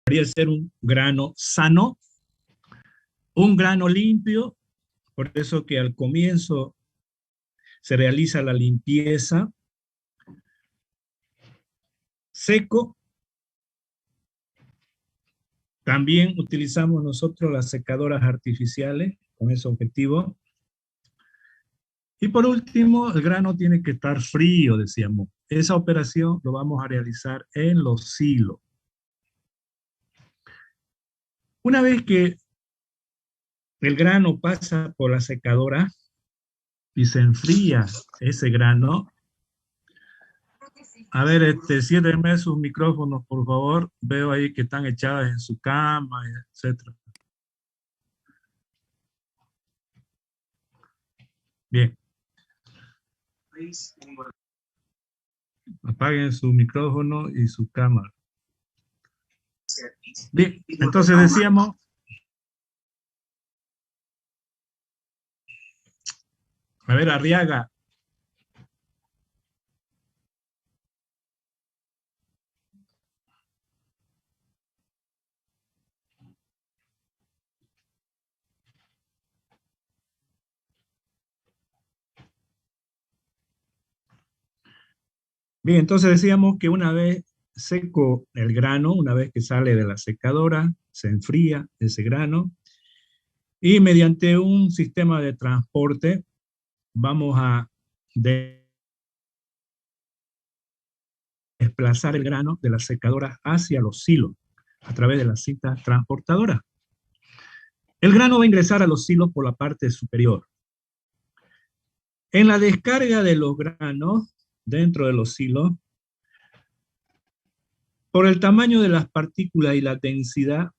debería ser un grano sano, un grano limpio, por eso que al comienzo se realiza la limpieza, seco. También utilizamos nosotros las secadoras artificiales con ese objetivo. Y por último, el grano tiene que estar frío, decíamos. Esa operación lo vamos a realizar en los silos. Una vez que el grano pasa por la secadora y se enfría ese grano, a ver, ciérrenme sus micrófonos, por favor. Veo ahí que están echadas en su cama, etc. Bien. Apaguen su micrófono y su cámara. Bien, entonces decíamos... A ver, Arriaga. Bien, entonces decíamos que una vez seco el grano, una vez que sale de la secadora, se enfría ese grano y mediante un sistema de transporte vamos a desplazar el grano de la secadora hacia los silos a través de la cinta transportadora. El grano va a ingresar a los silos por la parte superior. En la descarga de los granos dentro de los silos, por el tamaño de las partículas y la densidad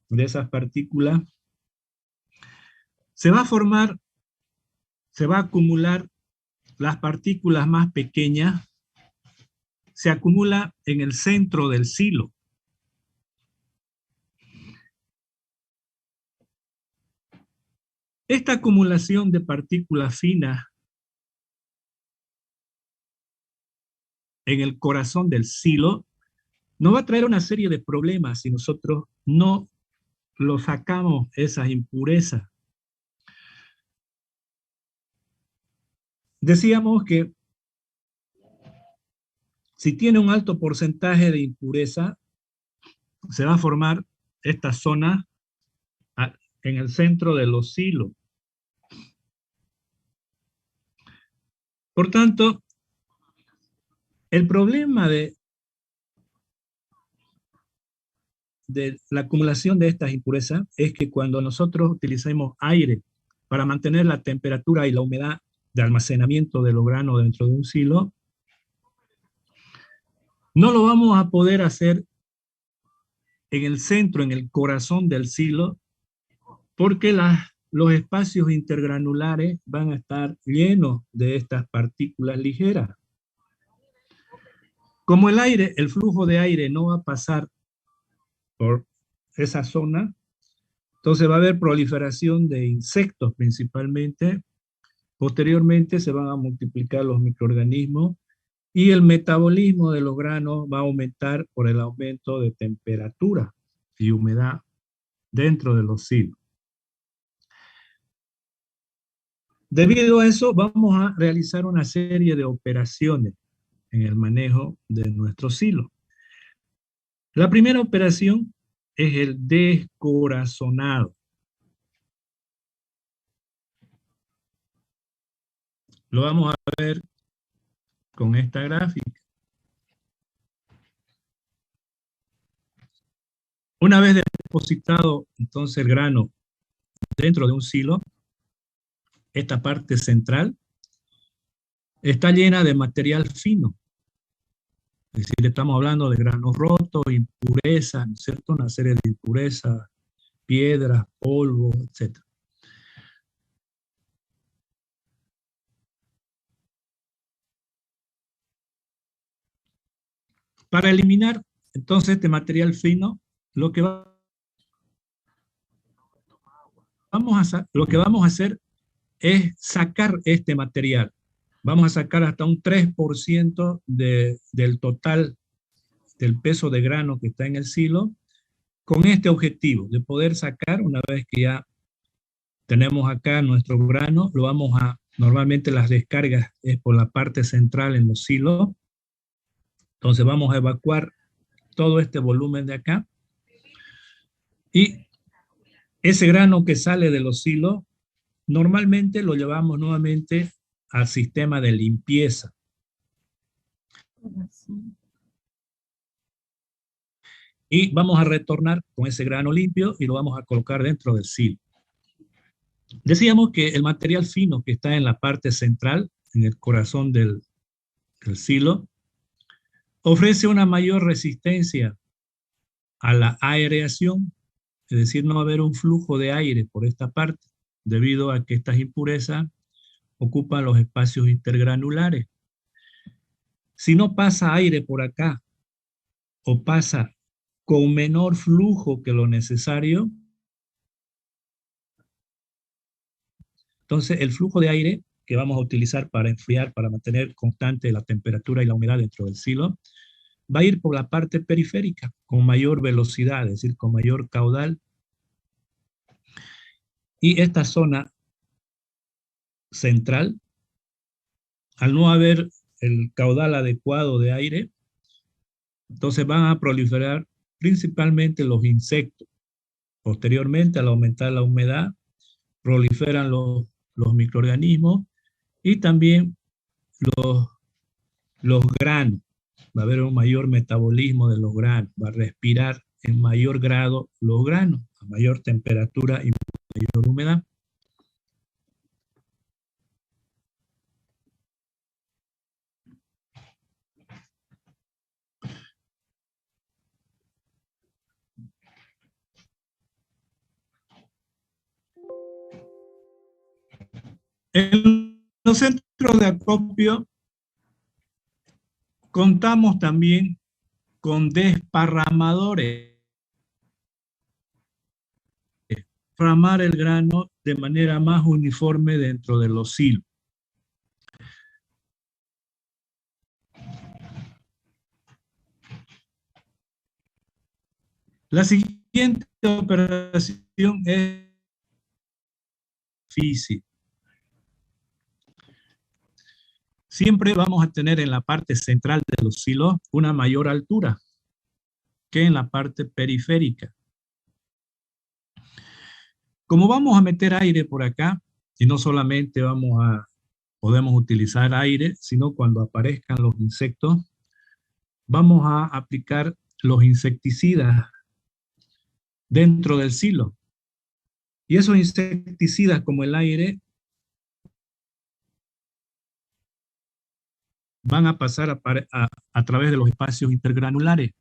de esas partículas, se va a acumular las partículas más pequeñas, se acumula en el centro del silo. Esta acumulación de partículas finas en el corazón del silo nos va a traer una serie de problemas si nosotros no lo sacamos esas impurezas. Decíamos que si tiene un alto porcentaje de impureza, se va a formar esta zona en el centro de los silos. Por tanto, el problema de la acumulación de estas impurezas es que cuando nosotros utilizamos aire para mantener la temperatura y la humedad de almacenamiento de los granos dentro de un silo, no lo vamos a poder hacer en el centro, en el corazón del silo, porque los espacios intergranulares van a estar llenos de estas partículas ligeras. Como el flujo de aire no va a pasar por esa zona, entonces va a haber proliferación de insectos principalmente. Posteriormente se van a multiplicar los microorganismos y el metabolismo de los granos va a aumentar por el aumento de temperatura y humedad dentro de los silos. Debido a eso, vamos a realizar una serie de operaciones en el manejo de nuestro silo. La primera operación es el descorazonado. Lo vamos a ver con esta gráfica. Una vez depositado entonces el grano dentro de un silo, esta parte central está llena de material fino. Es decir, estamos hablando de granos rotos, impurezas, ¿no es cierto? Una serie de impurezas, piedras, polvo, etc. Para eliminar entonces este material fino, lo que vamos a hacer es sacar este material. Vamos a sacar hasta un 3% del total del peso de grano que está en el silo con este objetivo de poder sacar, una vez que ya tenemos acá nuestro grano, lo vamos a, normalmente las descargas es por la parte central en los silos, entonces vamos a evacuar todo este volumen de acá y ese grano que sale de los silos, normalmente lo llevamos nuevamente al sistema de limpieza. Y vamos a retornar con ese grano limpio y lo vamos a colocar dentro del silo. Decíamos que el material fino que está en la parte central, en el corazón del silo, ofrece una mayor resistencia a la aireación, es decir, no va a haber un flujo de aire por esta parte, debido a que estas impurezas ocupan los espacios intergranulares. Si no pasa aire por acá o pasa con menor flujo que lo necesario, entonces el flujo de aire que vamos a utilizar para enfriar, para mantener constante la temperatura y la humedad dentro del silo, va a ir por la parte periférica con mayor velocidad, es decir, con mayor caudal. Y esta zona central, al no haber el caudal adecuado de aire, entonces van a proliferar principalmente los insectos. Posteriormente, al aumentar la humedad, proliferan los microorganismos y también los, los granos. Va a haber un mayor metabolismo de los granos, va a respirar en mayor grado los granos, a mayor temperatura y mayor humedad. En los centros de acopio contamos también con desparramadores. Desparramar el grano de manera más uniforme dentro de los silos. La siguiente operación es difícil. Siempre vamos a tener en la parte central de los silos una mayor altura que en la parte periférica. Como vamos a meter aire por acá, y no solamente podemos utilizar aire, sino cuando aparezcan los insectos, vamos a aplicar los insecticidas dentro del silo. Y esos insecticidas como el aire van a pasar a través de los espacios intergranulares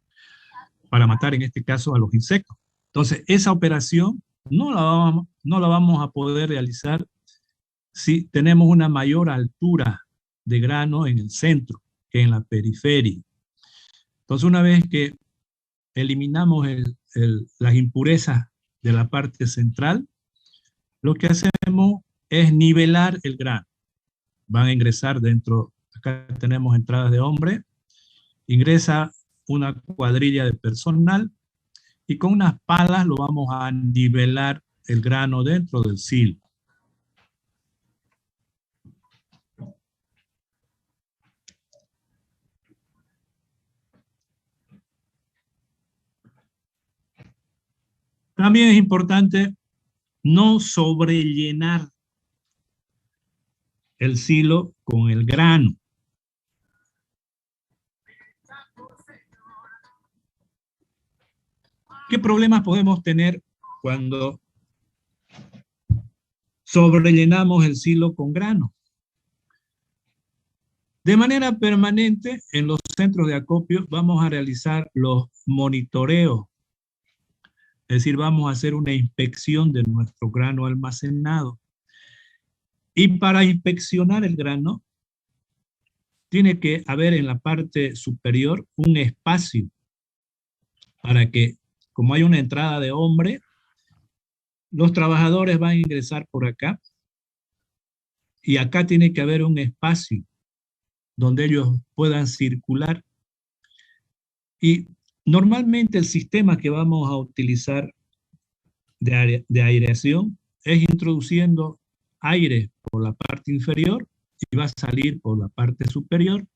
para matar en este caso a los insectos. Entonces, esa operación no la vamos a poder realizar si tenemos una mayor altura de grano en el centro que en la periferia. Entonces, una vez que eliminamos las impurezas de la parte central, lo que hacemos es nivelar el grano. Van a ingresar dentro, acá tenemos entradas de hombre, ingresa una cuadrilla de personal y con unas palas lo vamos a nivelar el grano dentro del silo. También es importante no sobrellenar el silo con el grano. ¿Qué problemas podemos tener cuando sobrellenamos el silo con grano? De manera permanente, en los centros de acopio vamos a realizar los monitoreos. Es decir, vamos a hacer una inspección de nuestro grano almacenado. Y para inspeccionar el grano, tiene que haber en la parte superior un espacio para que, como hay una entrada de hombre, los trabajadores van a ingresar por acá y acá tiene que haber un espacio donde ellos puedan circular y Normalmente el sistema que vamos a utilizar de aireación es introduciendo aire por la parte inferior y va a salir por la parte superior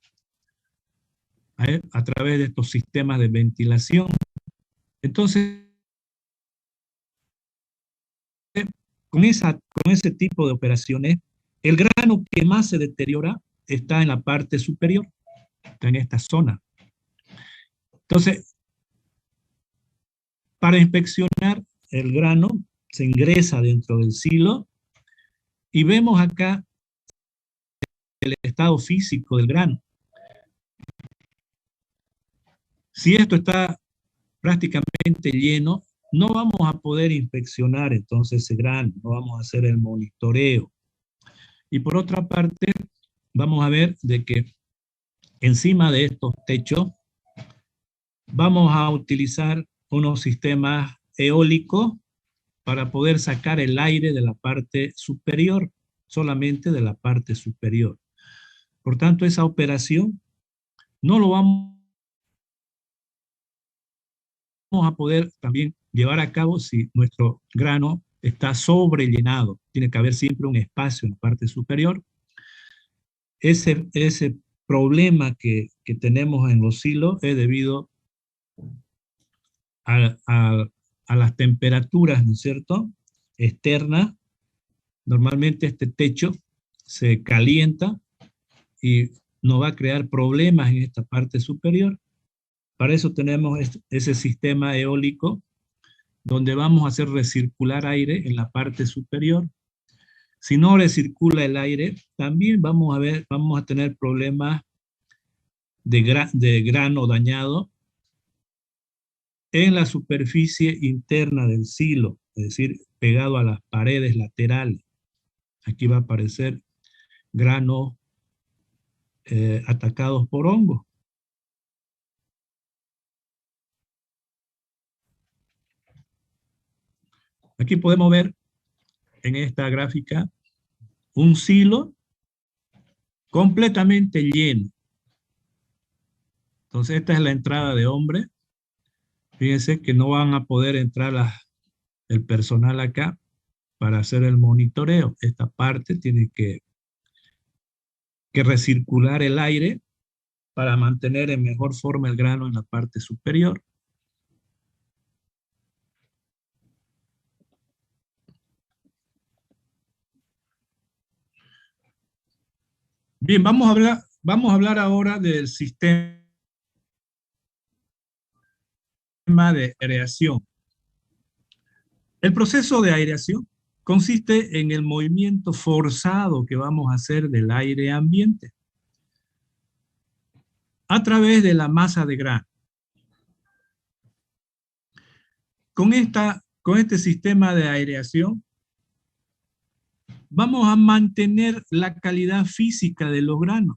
a través de estos sistemas de ventilación. Entonces, con ese tipo de operaciones, el grano que más se deteriora está en la parte superior, está en esta zona. Entonces, para inspeccionar el grano, se ingresa dentro del silo y vemos acá el estado físico del grano. Si esto está prácticamente lleno, no vamos a poder inspeccionar entonces ese grano, no vamos a hacer el monitoreo. Y por otra parte, vamos a ver de que encima de estos techos vamos a utilizar unos sistemas eólicos para poder sacar el aire de la parte superior, solamente de la parte superior. Por tanto, esa operación no lo vamos a poder también llevar a cabo si nuestro grano está sobrellenado. Tiene que haber siempre un espacio en la parte superior. Ese problema que tenemos en los silos es debido a, a, a las temperaturas, ¿no es cierto?, externas. Normalmente este techo se calienta y nos va a crear problemas en esta parte superior. Para eso tenemos ese sistema eólico donde vamos a hacer recircular aire en la parte superior. Si no recircula el aire, también vamos a tener problemas de grano dañado en la superficie interna del silo, es decir, pegado a las paredes laterales. Aquí va a aparecer granos atacados por hongos. Aquí podemos ver en esta gráfica un silo completamente lleno. Entonces esta es la entrada de hombre. Fíjense que no van a poder entrar el personal acá para hacer el monitoreo. Esta parte tiene que recircular el aire para mantener en mejor forma el grano en la parte superior. Bien, vamos a hablar ahora del sistema de aireación. El proceso de aireación consiste en el movimiento forzado que vamos a hacer del aire ambiente a través de la masa de grano. Con este sistema de aireación, vamos a mantener la calidad física de los granos.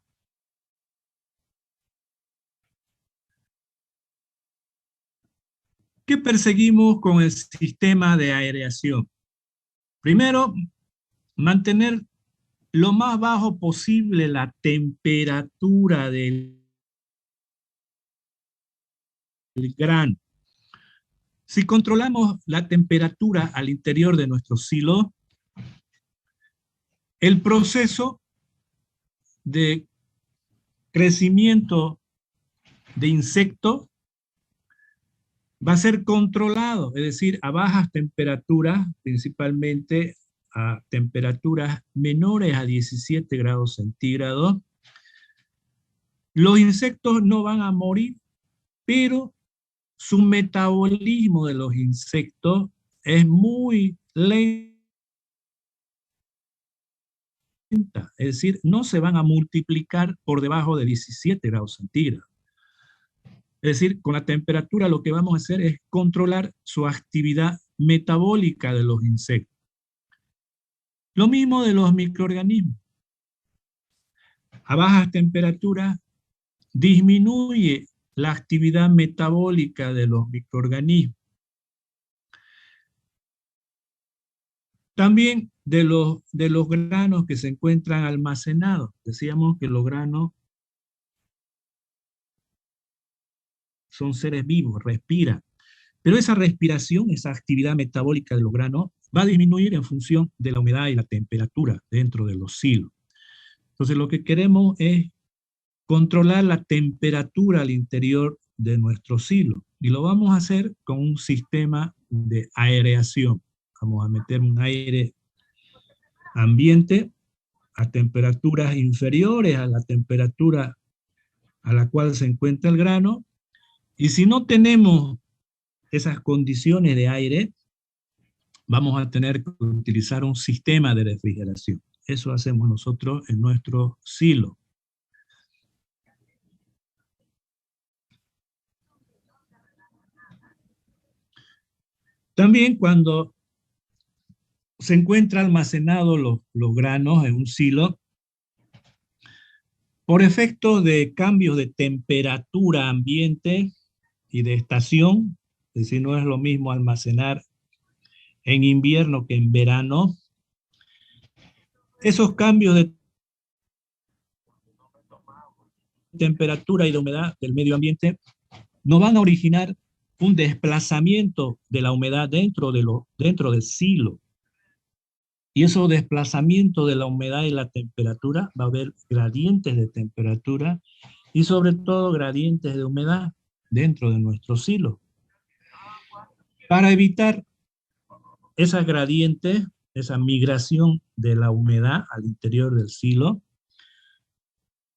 ¿Qué perseguimos con el sistema de aireación? Primero, mantener lo más bajo posible la temperatura del grano. Si controlamos la temperatura al interior de nuestro silo, el proceso de crecimiento de insectos va a ser controlado, es decir, a bajas temperaturas, principalmente a temperaturas menores a 17 grados centígrados. Los insectos no van a morir, pero su metabolismo de los insectos es muy lento. Es decir, no se van a multiplicar por debajo de 17 grados centígrados. Es decir, con la temperatura lo que vamos a hacer es controlar su actividad metabólica de los insectos. Lo mismo de los microorganismos. A bajas temperaturas disminuye la actividad metabólica de los microorganismos. También de los granos que se encuentran almacenados. Decíamos que los granos son seres vivos, respiran. Pero esa respiración, esa actividad metabólica de los granos, va a disminuir en función de la humedad y la temperatura dentro de los silos. Entonces lo que queremos es controlar la temperatura al interior de nuestro silo. Y lo vamos a hacer con un sistema de aireación. Vamos a meter un aire ambiente a temperaturas inferiores a la temperatura a la cual se encuentra el grano. Y si no tenemos esas condiciones de aire, vamos a tener que utilizar un sistema de refrigeración. Eso hacemos nosotros en nuestro silo. También cuando se encuentran almacenados los granos en un silo, por efecto de cambios de temperatura ambiente y de estación, es decir, no es lo mismo almacenar en invierno que en verano, esos cambios de temperatura y de humedad del medio ambiente nos van a originar un desplazamiento de la humedad dentro del silo. Y esos desplazamientos de la humedad y la temperatura, va a haber gradientes de temperatura y sobre todo gradientes de humedad dentro de nuestro silo. Para evitar esas gradientes, esa migración de la humedad al interior del silo,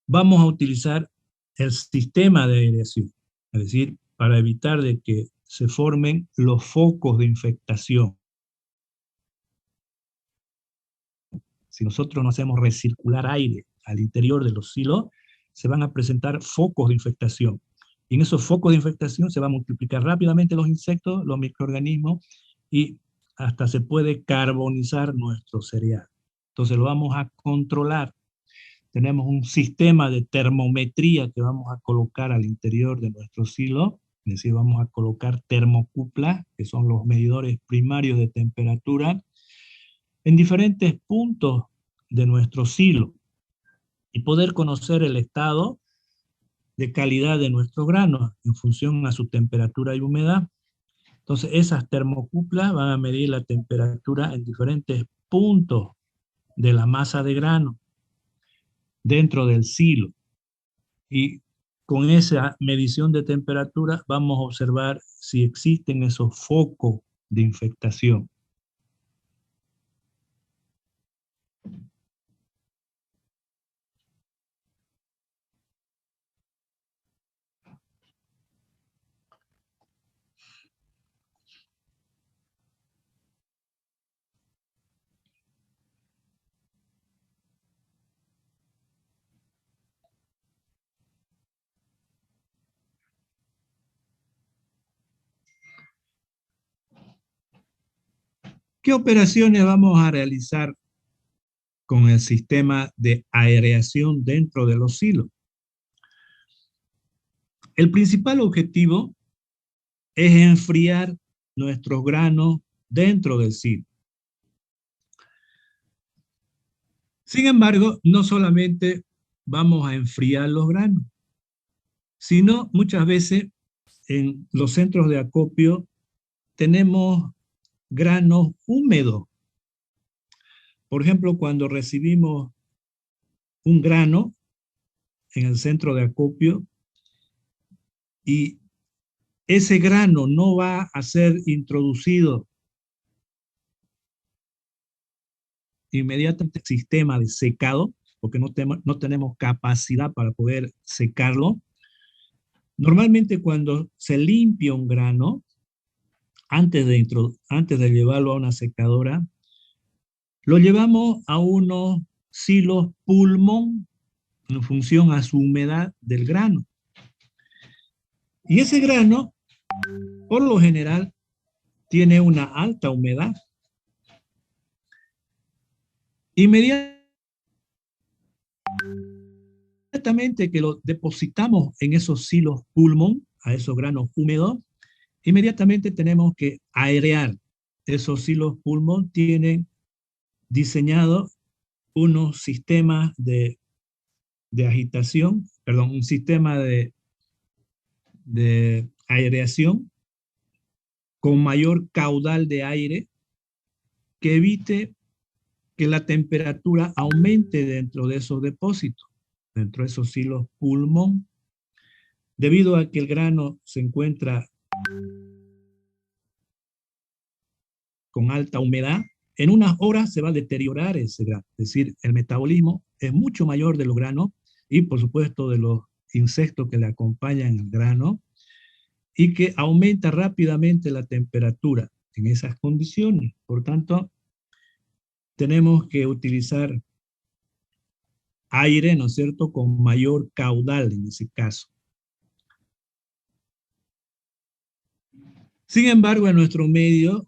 vamos a utilizar el sistema de aireación, es decir, para evitar de que se formen los focos de infectación. Si nosotros no hacemos recircular aire al interior de los silos, se van a presentar focos de infectación. Y en esos focos de infectación se van a multiplicar rápidamente los insectos, los microorganismos, y hasta se puede carbonizar nuestro cereal. Entonces lo vamos a controlar. Tenemos un sistema de termometría que vamos a colocar al interior de nuestro silo, es decir, vamos a colocar termocuplas, que son los medidores primarios de temperatura, en diferentes puntos de nuestro silo y poder conocer el estado de calidad de nuestros granos en función a su temperatura y humedad. Entonces, esas termocuplas van a medir la temperatura en diferentes puntos de la masa de grano dentro del silo. Y con esa medición de temperatura vamos a observar si existen esos focos de infectación. ¿Qué operaciones vamos a realizar con el sistema de aireación dentro de los silos? El principal objetivo es enfriar nuestros granos dentro del silo. Sin embargo, no solamente vamos a enfriar los granos, sino muchas veces en los centros de acopio tenemos granos húmedos. Por ejemplo, cuando recibimos un grano en el centro de acopio y ese grano no va a ser introducido inmediatamente al sistema de secado, porque no tenemos capacidad para poder secarlo. Normalmente cuando se limpia un grano, antes de llevarlo a una secadora, lo llevamos a unos silos pulmón en función a su humedad del grano. Y ese grano, por lo general, tiene una alta humedad. Inmediatamente que lo depositamos en esos silos pulmón, a esos granos húmedos, inmediatamente tenemos que airear. Esos silos pulmón tienen diseñados unos sistemas de agitación, perdón, un sistema de aireación con mayor caudal de aire que evite que la temperatura aumente dentro de esos depósitos, dentro de esos silos pulmón, debido a que el grano se encuentra con alta humedad. En unas horas se va a deteriorar ese grano, es decir, el metabolismo es mucho mayor de los granos y por supuesto de los insectos que le acompañan al grano, y que aumenta rápidamente la temperatura en esas condiciones. Por tanto, tenemos que utilizar aire, ¿no es cierto?, con mayor caudal en ese caso. Sin embargo, en nuestro medio,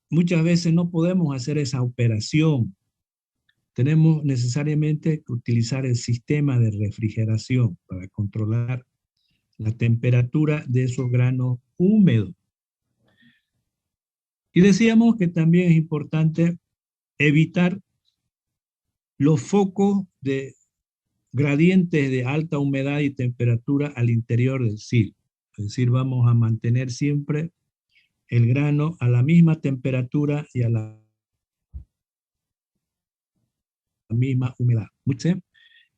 muchas veces no podemos hacer esa operación. Tenemos necesariamente que utilizar el sistema de refrigeración para controlar la temperatura de esos granos húmedos. Y decíamos que también es importante evitar los focos de gradientes de alta humedad y temperatura al interior del silo. Es decir, vamos a mantener siempre el grano a la misma temperatura y a la misma humedad.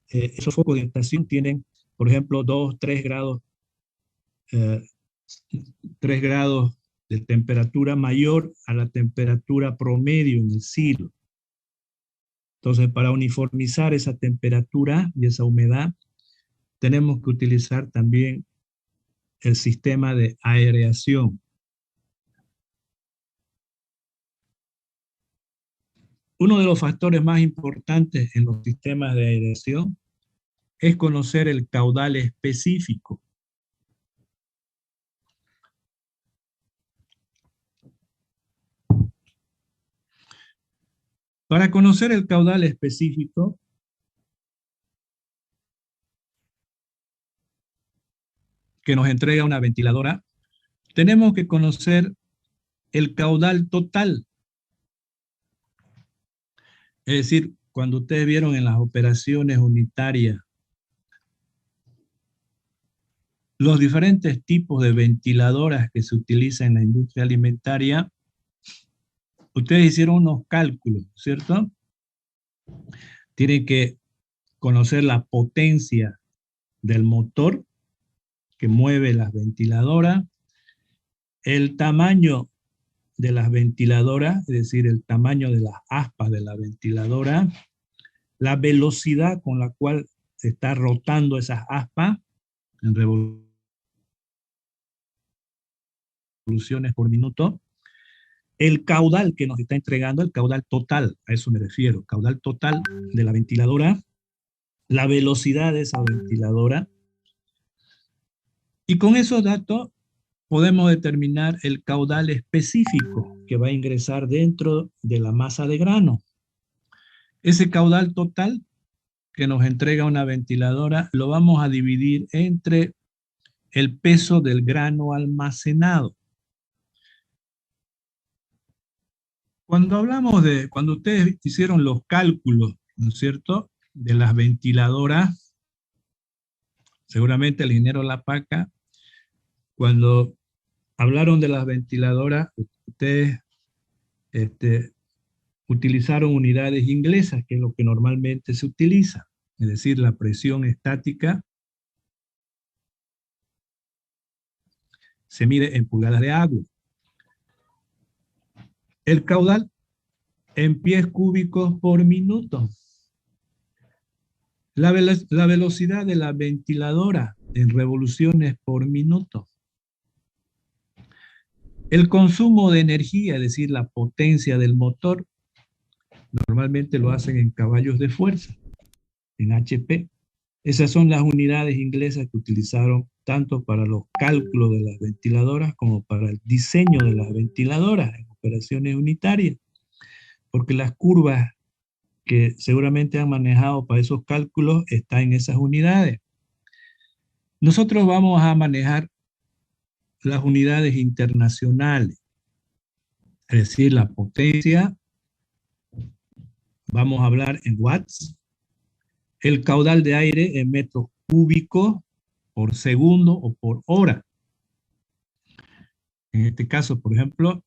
Esos focos de estación tienen, por ejemplo, 2, 3 grados, 3 grados de temperatura mayor a la temperatura promedio en el silo. Entonces, para uniformizar esa temperatura y esa humedad, tenemos que utilizar también el sistema de aireación. Uno de los factores más importantes en los sistemas de aireación es conocer el caudal específico. Para conocer el caudal específico, que nos entrega una ventiladora, tenemos que conocer el caudal total. Es decir, cuando ustedes vieron en las operaciones unitarias los diferentes tipos de ventiladoras que se utilizan en la industria alimentaria, ustedes hicieron unos cálculos, ¿cierto? Tienen que conocer la potencia del motor que mueve las ventiladoras, el tamaño de las ventiladoras, es decir, el tamaño de las aspas de la ventiladora, la velocidad con la cual se está rotando esas aspas en revoluciones por minuto, el caudal que nos está entregando, el caudal total, a eso me refiero, caudal total de la ventiladora, la velocidad de esa ventiladora, y con esos datos podemos determinar el caudal específico que va a ingresar dentro de la masa de grano. Ese caudal total que nos entrega una ventiladora lo vamos a dividir entre el peso del grano almacenado. Cuando ustedes hicieron los cálculos, ¿no es cierto?, de las ventiladoras, seguramente el ingeniero Lapaca, cuando hablaron de las ventiladoras, ustedes utilizaron unidades inglesas, que es lo que normalmente se utiliza, es decir, la presión estática se mide en pulgadas de agua. El caudal en pies cúbicos por minuto. La velocidad de la ventiladora en revoluciones por minuto. El consumo de energía, es decir, la potencia del motor, normalmente lo hacen en caballos de fuerza, en HP. Esas son las unidades inglesas que utilizaron tanto para los cálculos de las ventiladoras como para el diseño de las ventiladoras en operaciones unitarias, porque las curvas que seguramente han manejado para esos cálculos están en esas unidades. Nosotros vamos a manejar las unidades internacionales, es decir, la potencia, vamos a hablar en watts, el caudal de aire en metros cúbicos por segundo o por hora. En este caso, por ejemplo,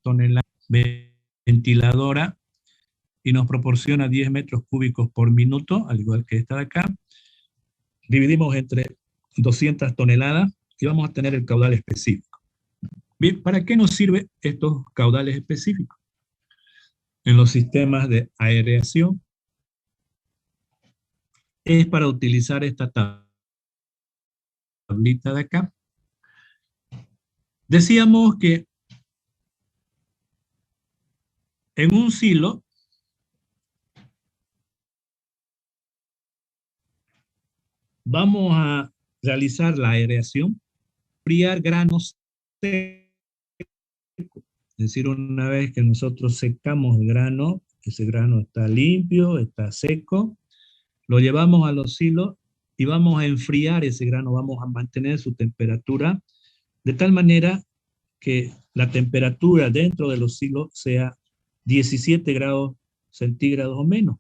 toneladas de ventiladora y nos proporciona 10 metros cúbicos por minuto, al igual que esta de acá. Dividimos entre 200 toneladas y vamos a tener el caudal específico. Bien, ¿para qué nos sirven estos caudales específicos? En los sistemas de aireación es para utilizar esta tablita de acá. Decíamos que en un silo vamos a realizar la aireación, friar granos secos. Es decir, una vez que nosotros secamos el grano, ese grano está limpio, está seco, lo llevamos a los silos y vamos a enfriar ese grano, vamos a mantener su temperatura de tal manera que la temperatura dentro de los silos sea 17 grados centígrados o menos,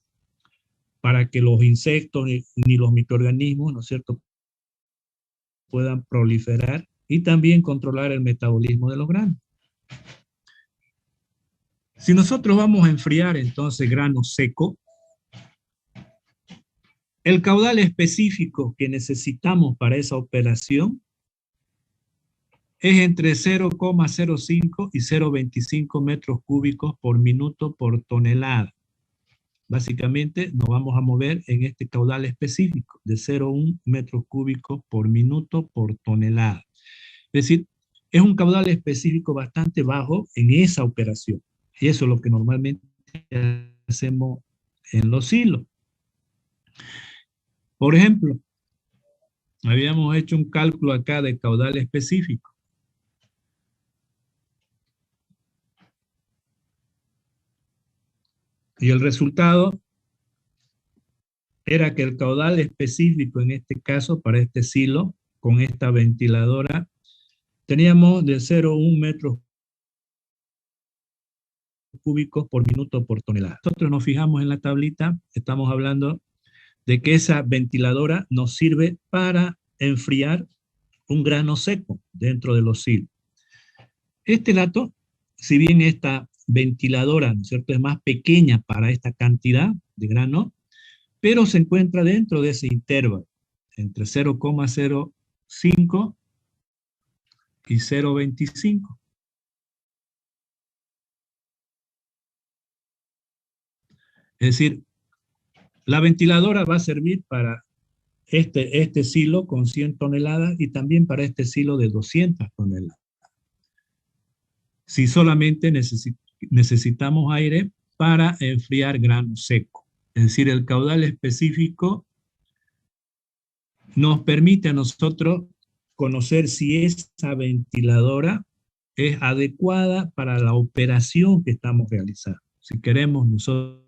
para que los insectos ni los microorganismos, ¿no es cierto?, puedan proliferar y también controlar el metabolismo de los granos. Si nosotros vamos a enfriar entonces grano seco, el caudal específico que necesitamos para esa operación es entre 0,05 y 0,25 metros cúbicos por minuto por tonelada. Básicamente nos vamos a mover en este caudal específico de 0,1 metros cúbicos por minuto por tonelada. Es decir, es un caudal específico bastante bajo en esa operación. Y eso es lo que normalmente hacemos en los silos. Por ejemplo, habíamos hecho un cálculo acá de caudal específico. Y el resultado era que el caudal específico, en este caso, para este silo, con esta ventiladora, teníamos de 0,1 metros cúbicos por minuto por tonelada. Nosotros nos fijamos en la tablita, estamos hablando de que esa ventiladora nos sirve para enfriar un grano seco dentro de los silos. Este dato, si bien esta ventiladora, ¿no es cierto?, es más pequeña para esta cantidad de grano, pero se encuentra dentro de ese intervalo, entre 0,05 y 0,25. Es decir, la ventiladora va a servir para este silo con 100 toneladas y también para este silo de 200 toneladas. Si solamente necesitamos aire para enfriar grano seco. Es decir, el caudal específico nos permite a nosotros conocer si esa ventiladora es adecuada para la operación que estamos realizando. Si queremos nosotros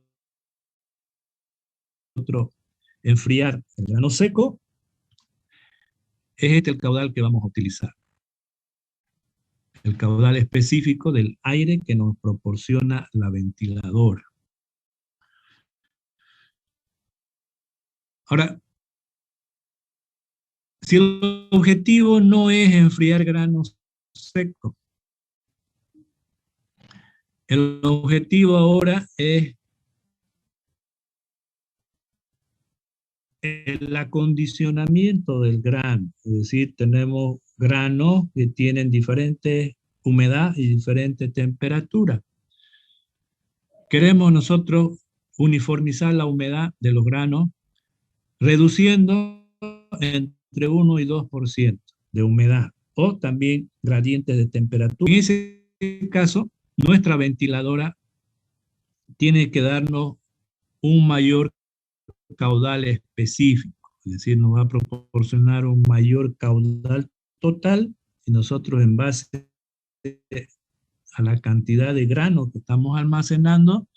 enfriar el grano seco, es este el caudal que vamos a utilizar. El caudal específico del aire que nos proporciona la ventiladora. Ahora, si el objetivo no es enfriar granos secos, el objetivo ahora es el acondicionamiento del grano. Es decir, tenemos granos que tienen diferente humedad y diferente temperatura. Queremos nosotros uniformizar la humedad de los granos, reduciendo entre 1 y 2% de humedad, o también gradientes de temperatura. En ese caso, nuestra ventiladora tiene que darnos un mayor caudal específico, es decir, nos va a proporcionar un mayor caudal total y nosotros en base a la cantidad de grano que estamos almacenando,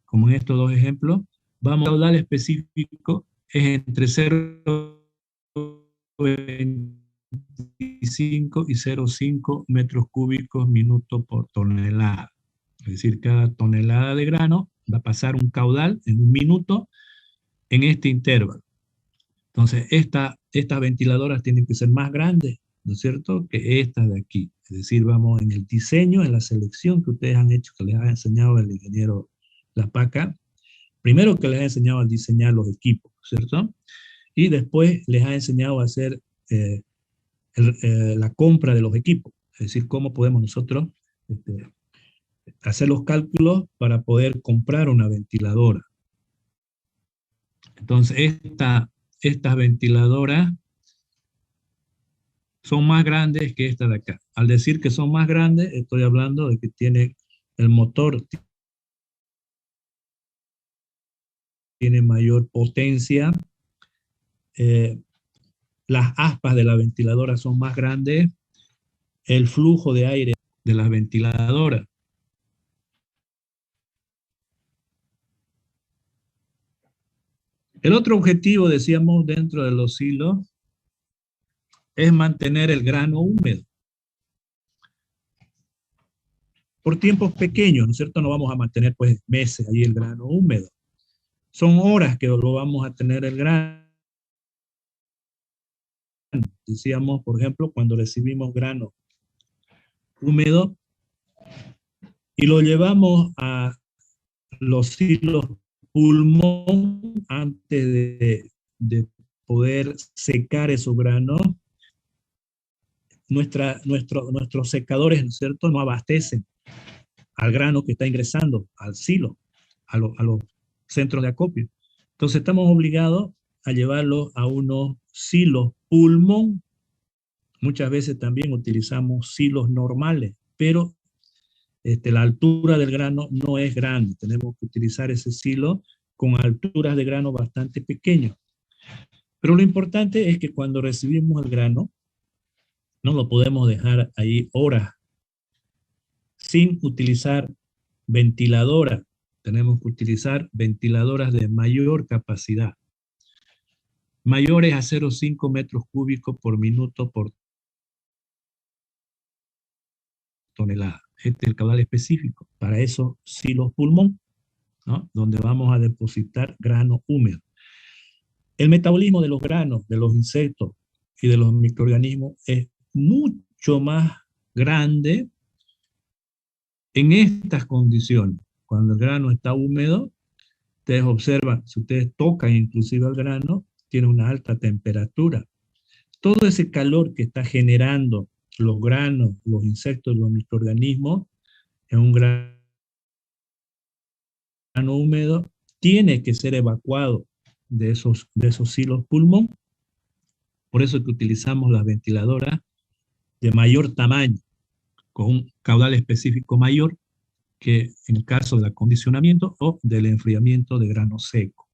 como en estos dos ejemplos, vamos a caudal específico es entre 0,25 y 0,5 metros cúbicos minuto por tonelada. Es decir, cada tonelada de grano va a pasar un caudal en un minuto en este intervalo. Entonces, estas ventiladoras tienen que ser más grandes, ¿no es cierto?, que estas de aquí. Es decir, vamos en el diseño, en la selección que ustedes han hecho, que les ha enseñado el ingeniero Lapaca. Primero que les ha enseñado a diseñar los equipos, ¿cierto? Y después les ha enseñado a hacer la compra de los equipos. Es decir, cómo podemos nosotros hacer los cálculos para poder comprar una ventiladora. Entonces, estas ventiladoras son más grandes que esta de acá. Al decir que son más grandes, estoy hablando de que tiene el motor, tiene mayor potencia, las aspas de la ventiladora son más grandes, el flujo de aire de la ventiladora. El otro objetivo, decíamos, dentro de los silos, es mantener el grano húmedo. Por tiempos pequeños, ¿no es cierto? No vamos a mantener pues meses ahí el grano húmedo. Son horas que lo vamos a tener el grano. Decíamos, por ejemplo, cuando recibimos grano húmedo y lo llevamos a los silos pulmón antes de poder secar esos granos, nuestros secadores, ¿no es cierto?, no abastecen al grano que está ingresando al silo, a los centros de acopio. Entonces estamos obligados a llevarlo a unos silos pulmón. Muchas veces también utilizamos silos normales, pero la altura del grano no es grande. Tenemos que utilizar ese silo con alturas de grano bastante pequeñas. Pero lo importante es que cuando recibimos el grano, no lo podemos dejar ahí horas sin utilizar ventiladoras. Tenemos que utilizar ventiladoras de mayor capacidad, mayores a 0,5 metros cúbicos por minuto por tonelada. Este es el caudal específico para esos silos pulmón, ¿no?, donde vamos a depositar grano húmedo. El metabolismo de los granos, de los insectos y de los microorganismos es mucho más grande en estas condiciones. Cuando el grano está húmedo, ustedes observan, si ustedes tocan inclusive el grano, tiene una alta temperatura. Todo ese calor que está generando los granos, los insectos y los microorganismos en un grano húmedo tiene que ser evacuado de esos silos pulmón. Por eso es que utilizamos las ventiladoras de mayor tamaño, con un caudal específico mayor que en el caso del acondicionamiento o del enfriamiento de grano seco.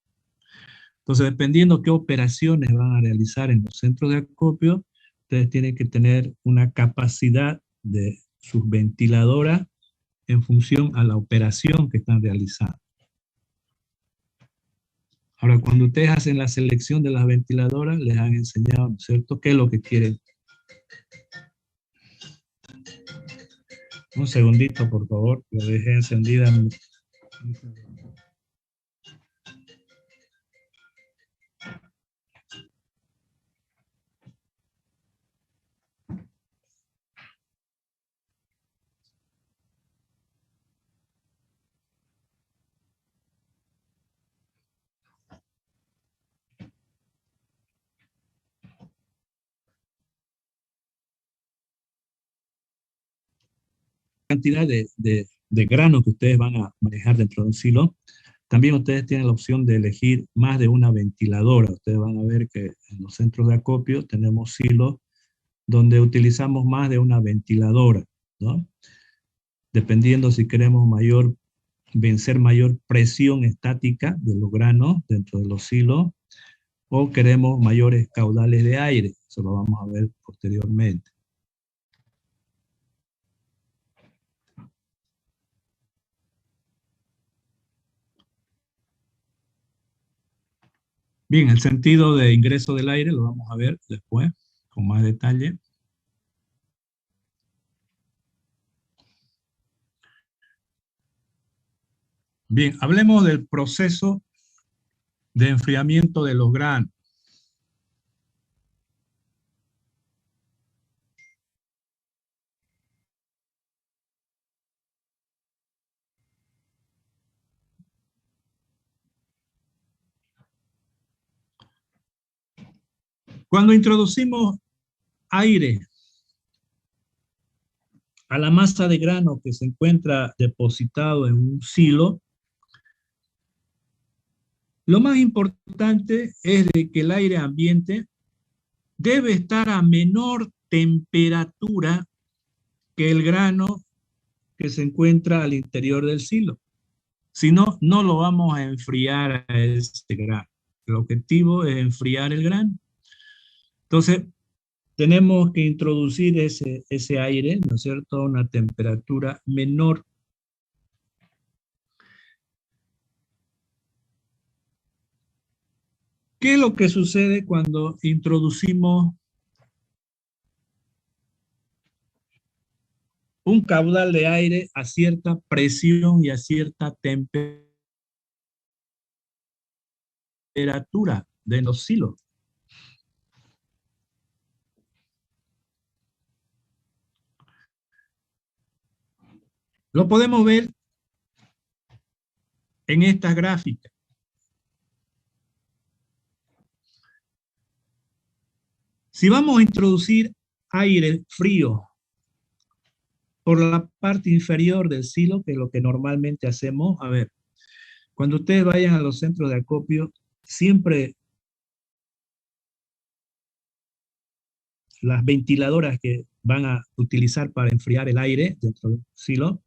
Entonces, dependiendo qué operaciones van a realizar en los centros de acopio, ustedes tienen que tener una capacidad de sus ventiladoras en función a la operación que están realizando. Ahora, cuando ustedes hacen la selección de las ventiladoras, les han enseñado, ¿no es cierto?, qué es lo que quieren. Un segundito, por favor, lo dejé encendida. Cantidad de grano que ustedes van a manejar dentro de un silo, también ustedes tienen la opción de elegir más de una ventiladora. Ustedes van a ver que en los centros de acopio tenemos silos donde utilizamos más de una ventiladora, ¿no? dependiendo si queremos vencer mayor presión estática de los granos dentro de los silos o queremos mayores caudales de aire. Eso lo vamos a ver posteriormente. Bien, el sentido de ingreso del aire lo vamos a ver después con más detalle. Bien, hablemos del proceso de enfriamiento de los granos. Cuando introducimos aire a la masa de grano que se encuentra depositado en un silo, lo más importante es de que el aire ambiente debe estar a menor temperatura que el grano que se encuentra al interior del silo. Si no, no lo vamos a enfriar a este grano. El objetivo es enfriar el grano. Entonces, tenemos que introducir ese aire, ¿no es cierto?, a una temperatura menor. ¿Qué es lo que sucede cuando introducimos un caudal de aire a cierta presión y a cierta temperatura de los silos? Lo podemos ver en estas gráficas. Si vamos a introducir aire frío por la parte inferior del silo, que es lo que normalmente hacemos, a ver, cuando ustedes vayan a los centros de acopio, siempre las ventiladoras que van a utilizar para enfriar el aire dentro del silo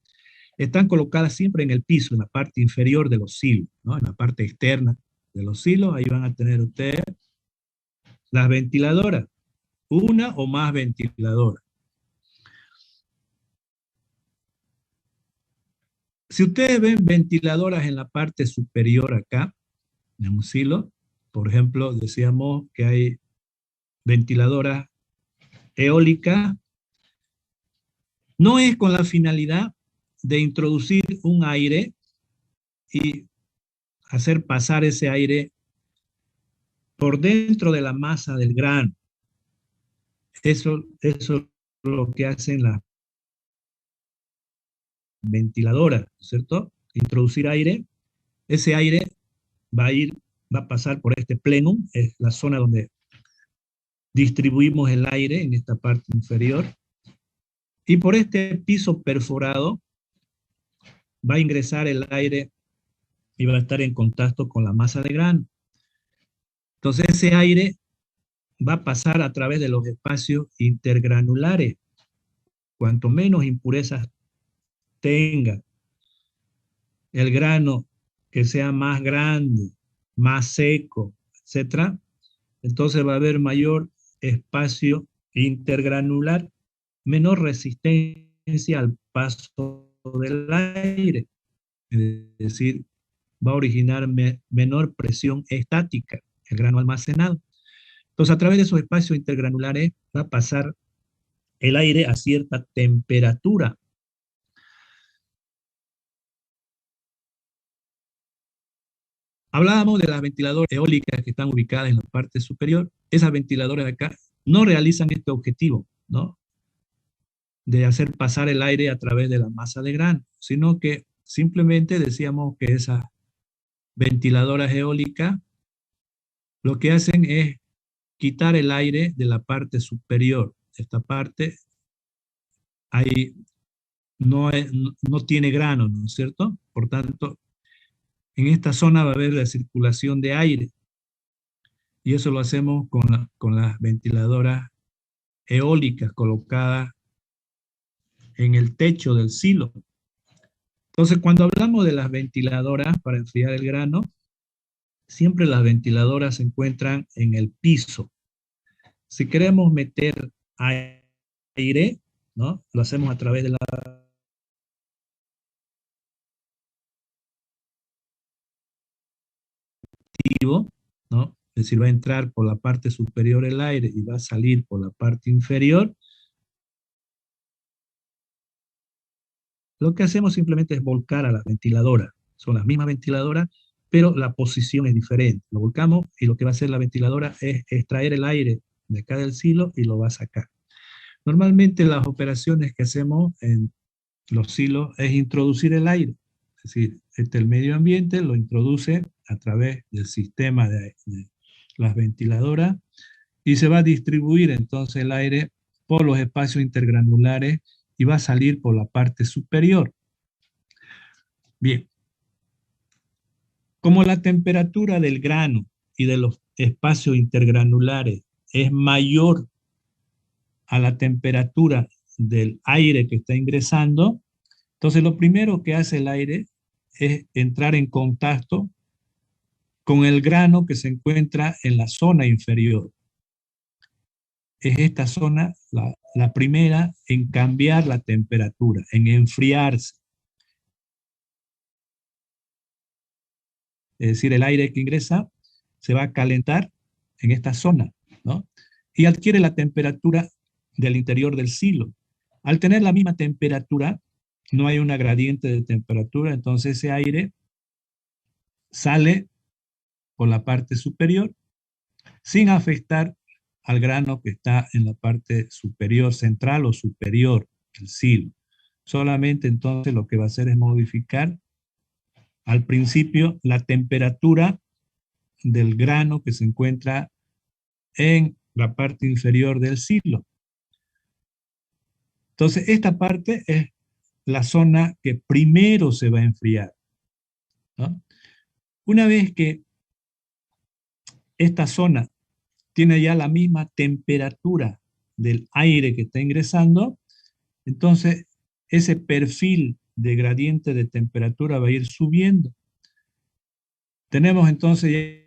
están colocadas siempre en el piso, en la parte inferior de los silos, ¿no? En la parte externa de los silos, ahí van a tener ustedes las ventiladoras, una o más ventiladoras. Si ustedes ven ventiladoras en la parte superior acá, en un silo, por ejemplo, decíamos que hay ventiladoras eólicas, no es con la finalidad de introducir un aire y hacer pasar ese aire por dentro de la masa del grano. Eso es lo que hacen las ventiladoras, ¿cierto? Introducir aire, ese aire va a pasar por este plenum, es la zona donde distribuimos el aire en esta parte inferior, y por este piso perforado va a ingresar el aire y va a estar en contacto con la masa de grano. Entonces ese aire va a pasar a través de los espacios intergranulares. Cuanto menos impurezas tenga el grano, que sea más grande, más seco, etcétera, entonces va a haber mayor espacio intergranular, menor resistencia al paso del aire. Es decir, va a originar menor presión estática, el grano almacenado. Entonces, a través de esos espacios intergranulares va a pasar el aire a cierta temperatura. Hablábamos de las ventiladoras eólicas que están ubicadas en la parte superior. Esas ventiladoras de acá no realizan este objetivo, ¿no?, de hacer pasar el aire a través de la masa de grano, sino que simplemente decíamos que esas ventiladoras eólicas lo que hacen es quitar el aire de la parte superior. Esta parte ahí no tiene grano, ¿no es cierto? Por tanto, en esta zona va a haber la circulación de aire. Y eso lo hacemos con las ventiladoras eólicas colocadas en el techo del silo. Entonces, cuando hablamos de las ventiladoras para enfriar el grano, siempre las ventiladoras se encuentran en el piso. Si queremos meter aire, ¿no? Lo hacemos a través de la, ¿no? Es decir, va a entrar por la parte superior el aire y va a salir por la parte inferior. Lo que hacemos simplemente es volcar a la ventiladora. Son las mismas ventiladoras, pero la posición es diferente. Lo volcamos y lo que va a hacer la ventiladora es extraer el aire de acá del silo y lo va a sacar. Normalmente las operaciones que hacemos en los silos es introducir el aire. Es decir, el medio ambiente lo introduce a través del sistema de las ventiladoras y se va a distribuir entonces el aire por los espacios intergranulares y va a salir por la parte superior. Bien, como la temperatura del grano y de los espacios intergranulares es mayor a la temperatura del aire que está ingresando, entonces lo primero que hace el aire es entrar en contacto con el grano que se encuentra en la zona inferior. Es esta zona la primera en cambiar la temperatura, en enfriarse. Es decir, el aire que ingresa se va a calentar en esta zona, ¿no? Y adquiere la temperatura del interior del silo. Al tener la misma temperatura, no hay una gradiente de temperatura, entonces ese aire sale por la parte superior sin afectar al grano que está en la parte superior, central o superior del silo. Solamente entonces lo que va a hacer es modificar al principio la temperatura del grano que se encuentra en la parte inferior del silo. Entonces, esta parte es la zona que primero se va a enfriar, ¿no? Una vez que esta zona tiene ya la misma temperatura del aire que está ingresando, entonces ese perfil de gradiente de temperatura va a ir subiendo. Tenemos entonces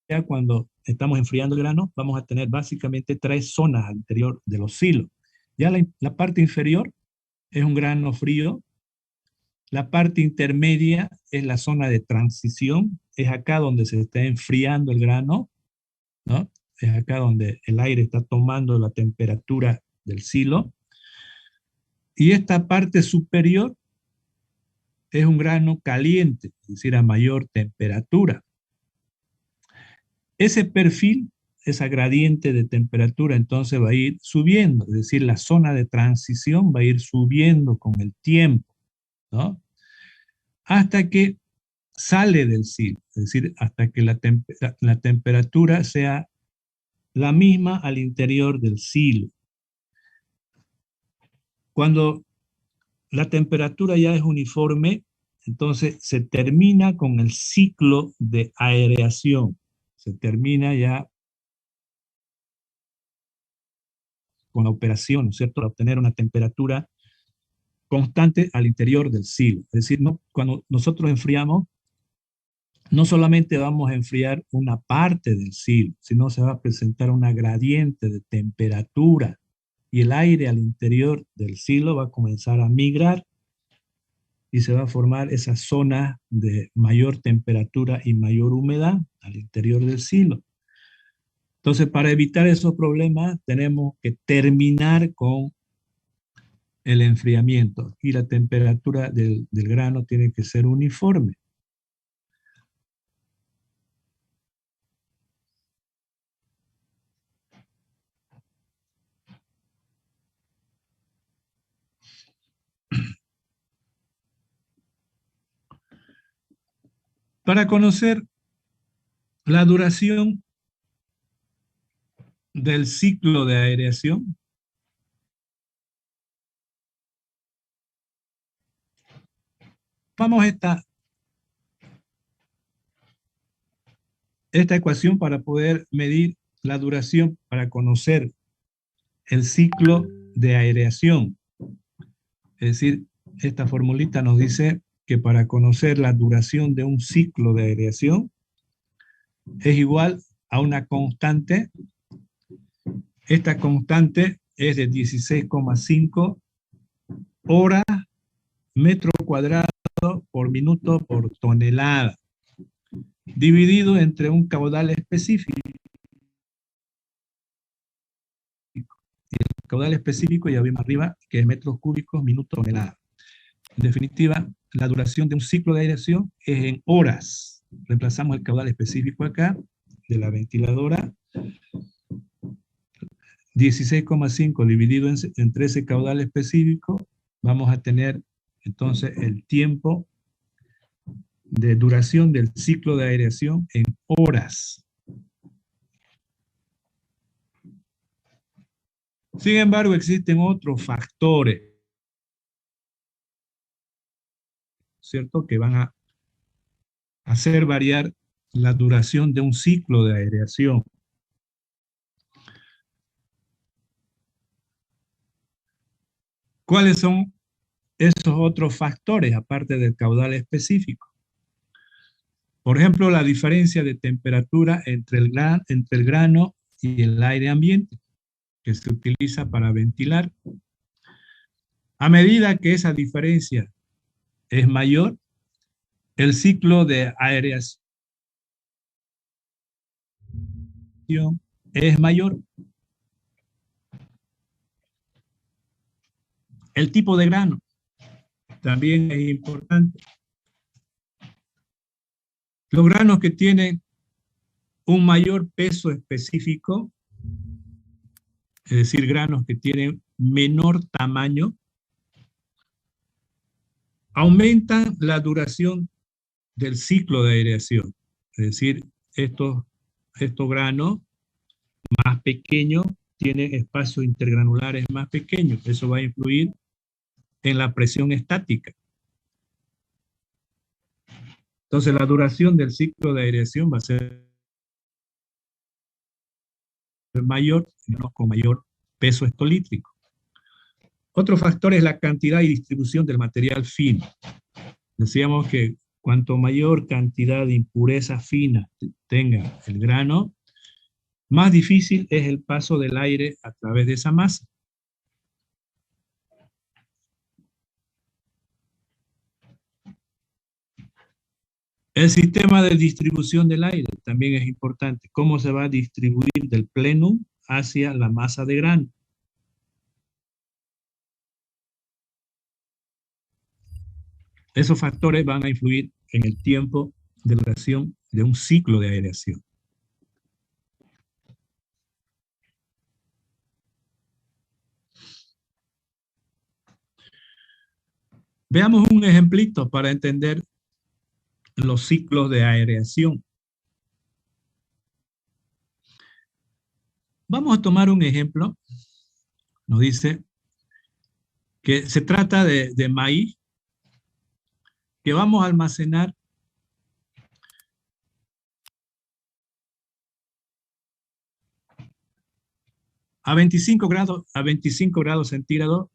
ya cuando estamos enfriando el grano, vamos a tener básicamente tres zonas al interior de los silos. Ya la parte inferior es un grano frío, la parte intermedia es la zona de transición, es acá donde se está enfriando el grano, ¿no? Es acá donde el aire está tomando la temperatura del silo. Y esta parte superior es un grano caliente, es decir, a mayor temperatura. Ese perfil, esa gradiente de temperatura, entonces va a ir subiendo, es decir, la zona de transición va a ir subiendo con el tiempo, ¿no? Hasta que sale del silo, es decir, hasta que la temperatura sea la misma al interior del silo. Cuando la temperatura ya es uniforme, entonces se termina con el ciclo de aireación. Se termina ya con la operación, ¿no es cierto?, para obtener una temperatura constante al interior del silo. Es decir, no, cuando nosotros enfriamos, no solamente vamos a enfriar una parte del silo, sino se va a presentar una gradiente de temperatura y el aire al interior del silo va a comenzar a migrar y se va a formar esa zona de mayor temperatura y mayor humedad al interior del silo. Entonces, para evitar esos problemas, tenemos que terminar con el enfriamiento y la temperatura del grano tiene que ser uniforme. Para conocer la duración del ciclo de aireación, vamos a esta ecuación para poder medir la duración, para conocer el ciclo de aireación. Es decir, esta formulita nos dice que para conocer la duración de un ciclo de aireación es igual a una constante. Esta constante es de 16,5 horas metro cuadrado por minuto por tonelada, dividido entre un caudal específico. El caudal específico ya vimos arriba que es metros cúbicos minuto tonelada. En definitiva, la duración de un ciclo de aireación es en horas. Reemplazamos el caudal específico acá de la ventiladora. 16,5 dividido entre ese caudal específico, vamos a tener entonces el tiempo de duración del ciclo de aireación en horas. Sin embargo, existen otros factores, ¿cierto?, que van a hacer variar la duración de un ciclo de aireación. ¿Cuáles son esos otros factores, aparte del caudal específico? Por ejemplo, la diferencia de temperatura entre el grano y el aire ambiente, que se utiliza para ventilar. A medida que esa diferencia es mayor, el ciclo de aireación es mayor. El tipo de grano también es importante. Los granos que tienen un mayor peso específico, es decir, granos que tienen menor tamaño, aumentan la duración del ciclo de aireación. Es decir, estos granos más pequeños tienen espacios intergranulares más pequeños. Eso va a influir en la presión estática. Entonces, la duración del ciclo de aireación va a ser mayor, con mayor peso estolítrico. Otro factor es la cantidad y distribución del material fino. Decíamos que cuanto mayor cantidad de impurezas finas tenga el grano, más difícil es el paso del aire a través de esa masa. El sistema de distribución del aire también es importante. ¿Cómo se va a distribuir del plenum hacia la masa de grano? Esos factores van a influir en el tiempo de duración de un ciclo de aireación. Veamos un ejemplito para entender los ciclos de aireación. Vamos a tomar un ejemplo. Nos dice que se trata de maíz que vamos a almacenar a 25 grados centígrados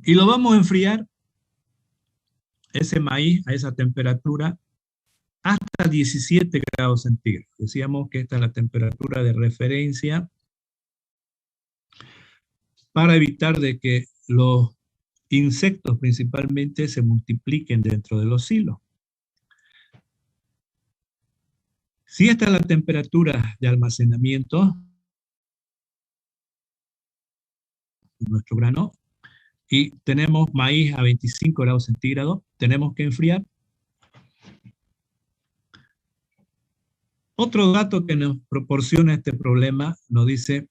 y lo vamos a enfriar ese maíz a esa temperatura hasta 17 grados centígrados. Decíamos que esta es la temperatura de referencia para evitar de que los insectos principalmente se multipliquen dentro de los silos. Si esta es la temperatura de almacenamiento de nuestro grano y tenemos maíz a 25 grados centígrados, tenemos que enfriar. Otro dato que nos proporciona este problema nos dice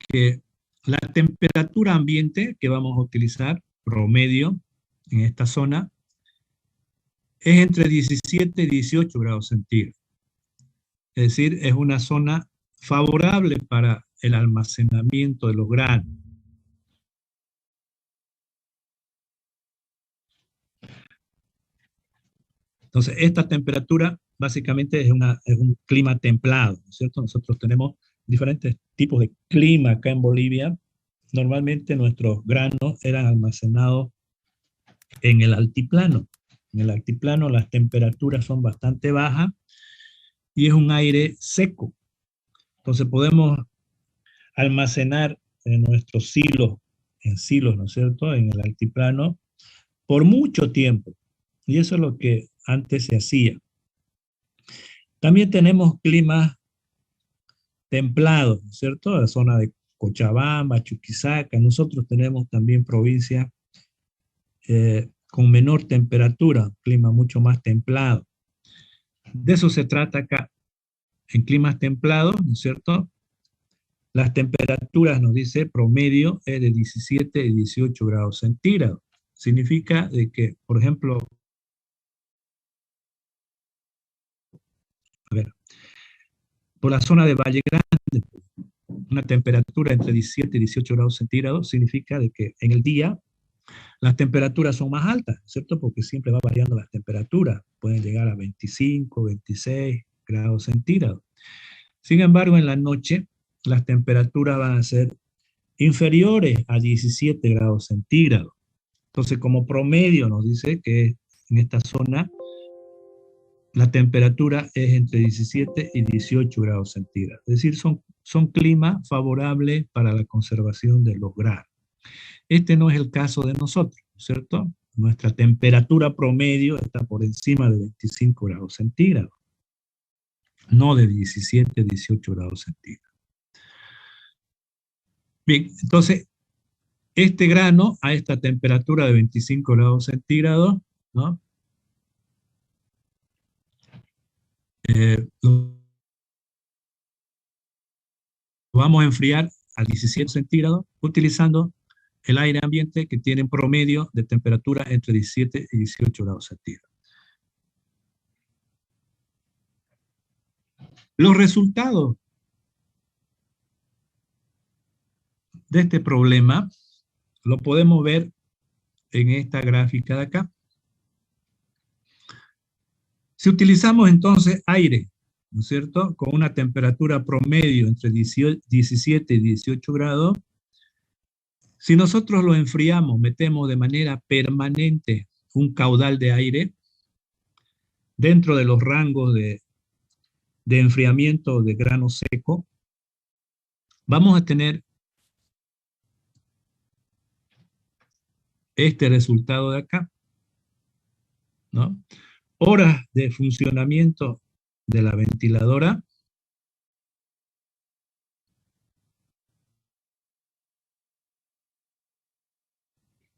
que la temperatura ambiente que vamos a utilizar, promedio, en esta zona, es entre 17 y 18 grados centígrados. Es decir, es una zona favorable para el almacenamiento de los granos. Entonces, esta temperatura básicamente es un clima templado, ¿no es cierto? Nosotros tenemos diferentes tipos de clima acá en Bolivia, normalmente nuestros granos eran almacenados en el altiplano. En el altiplano las temperaturas son bastante bajas y es un aire seco. Entonces podemos almacenar en nuestros silos, en silos, ¿no es cierto?, en el altiplano, por mucho tiempo. Y eso es lo que antes se hacía. También tenemos climas templados, ¿no es cierto? La zona de Cochabamba, Chuquisaca. Nosotros tenemos también provincias con menor temperatura, clima mucho más templado. De eso se trata acá. En climas templados, ¿no es cierto? Las temperaturas, nos dice, promedio es de 17 y 18 grados centígrados. Significa de que, por ejemplo, a ver, por la zona de Valle Grande, una temperatura entre 17 y 18 grados centígrados significa de que en el día las temperaturas son más altas, ¿cierto? Porque siempre va variando las temperaturas, pueden llegar a 25, 26 grados centígrados. Sin embargo, en la noche las temperaturas van a ser inferiores a 17 grados centígrados. Entonces, como promedio nos dice que en esta zona la temperatura es entre 17 y 18 grados centígrados. Es decir, son climas favorables para la conservación de los granos. Este no es el caso de nosotros, ¿cierto? Nuestra temperatura promedio está por encima de 25 grados centígrados, no de 17, 18 grados centígrados. Bien, entonces, este grano a esta temperatura de 25 grados centígrados, ¿no? Lo vamos a enfriar a 17 centígrados utilizando el aire ambiente que tiene en promedio de temperatura entre 17 y 18 grados centígrados. Los resultados de este problema lo podemos ver en esta gráfica de acá. Si utilizamos entonces aire, ¿no es cierto?, con una temperatura promedio entre 17 y 18 grados, si nosotros lo enfriamos, metemos de manera permanente un caudal de aire dentro de los rangos de enfriamiento de grano seco, vamos a tener este resultado de acá, ¿no? Horas de funcionamiento de la ventiladora.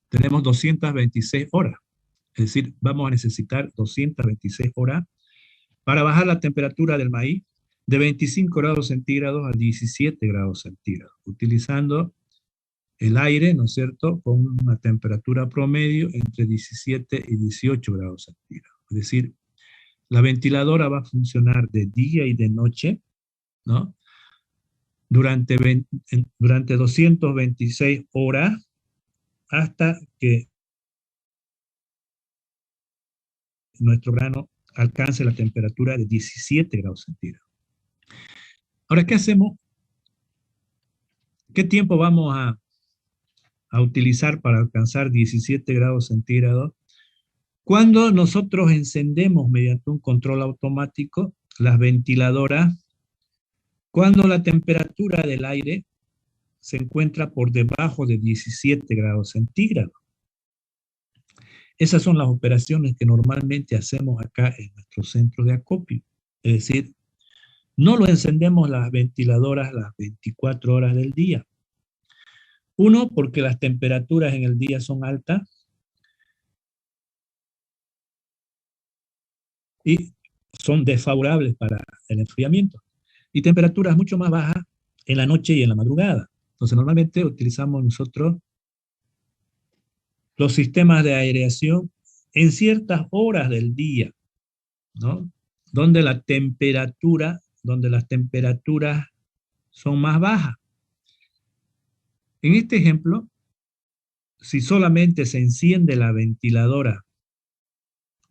Tenemos 226 horas. Es decir, vamos a necesitar 226 horas para bajar la temperatura del maíz de 25 grados centígrados a 17 grados centígrados, utilizando el aire, ¿no es cierto?, con una temperatura promedio entre 17 y 18 grados centígrados. Es decir, la ventiladora va a funcionar de día y de noche, ¿no? Durante 226 horas hasta que nuestro grano alcance la temperatura de 17 grados centígrados. Ahora, ¿qué hacemos? ¿Qué tiempo vamos a utilizar para alcanzar 17 grados centígrados? Cuando nosotros encendemos mediante un control automático las ventiladoras, cuando la temperatura del aire se encuentra por debajo de 17 grados centígrados. Esas son las operaciones que normalmente hacemos acá en nuestro centro de acopio. Es decir, no lo encendemos las ventiladoras las 24 horas del día. Uno, porque las temperaturas en el día son altas y son desfavorables para el enfriamiento. Y temperaturas mucho más bajas en la noche y en la madrugada. Entonces, normalmente utilizamos nosotros los sistemas de aireación en ciertas horas del día, ¿no? Donde las temperaturas son más bajas. En este ejemplo, si solamente se enciende la ventiladora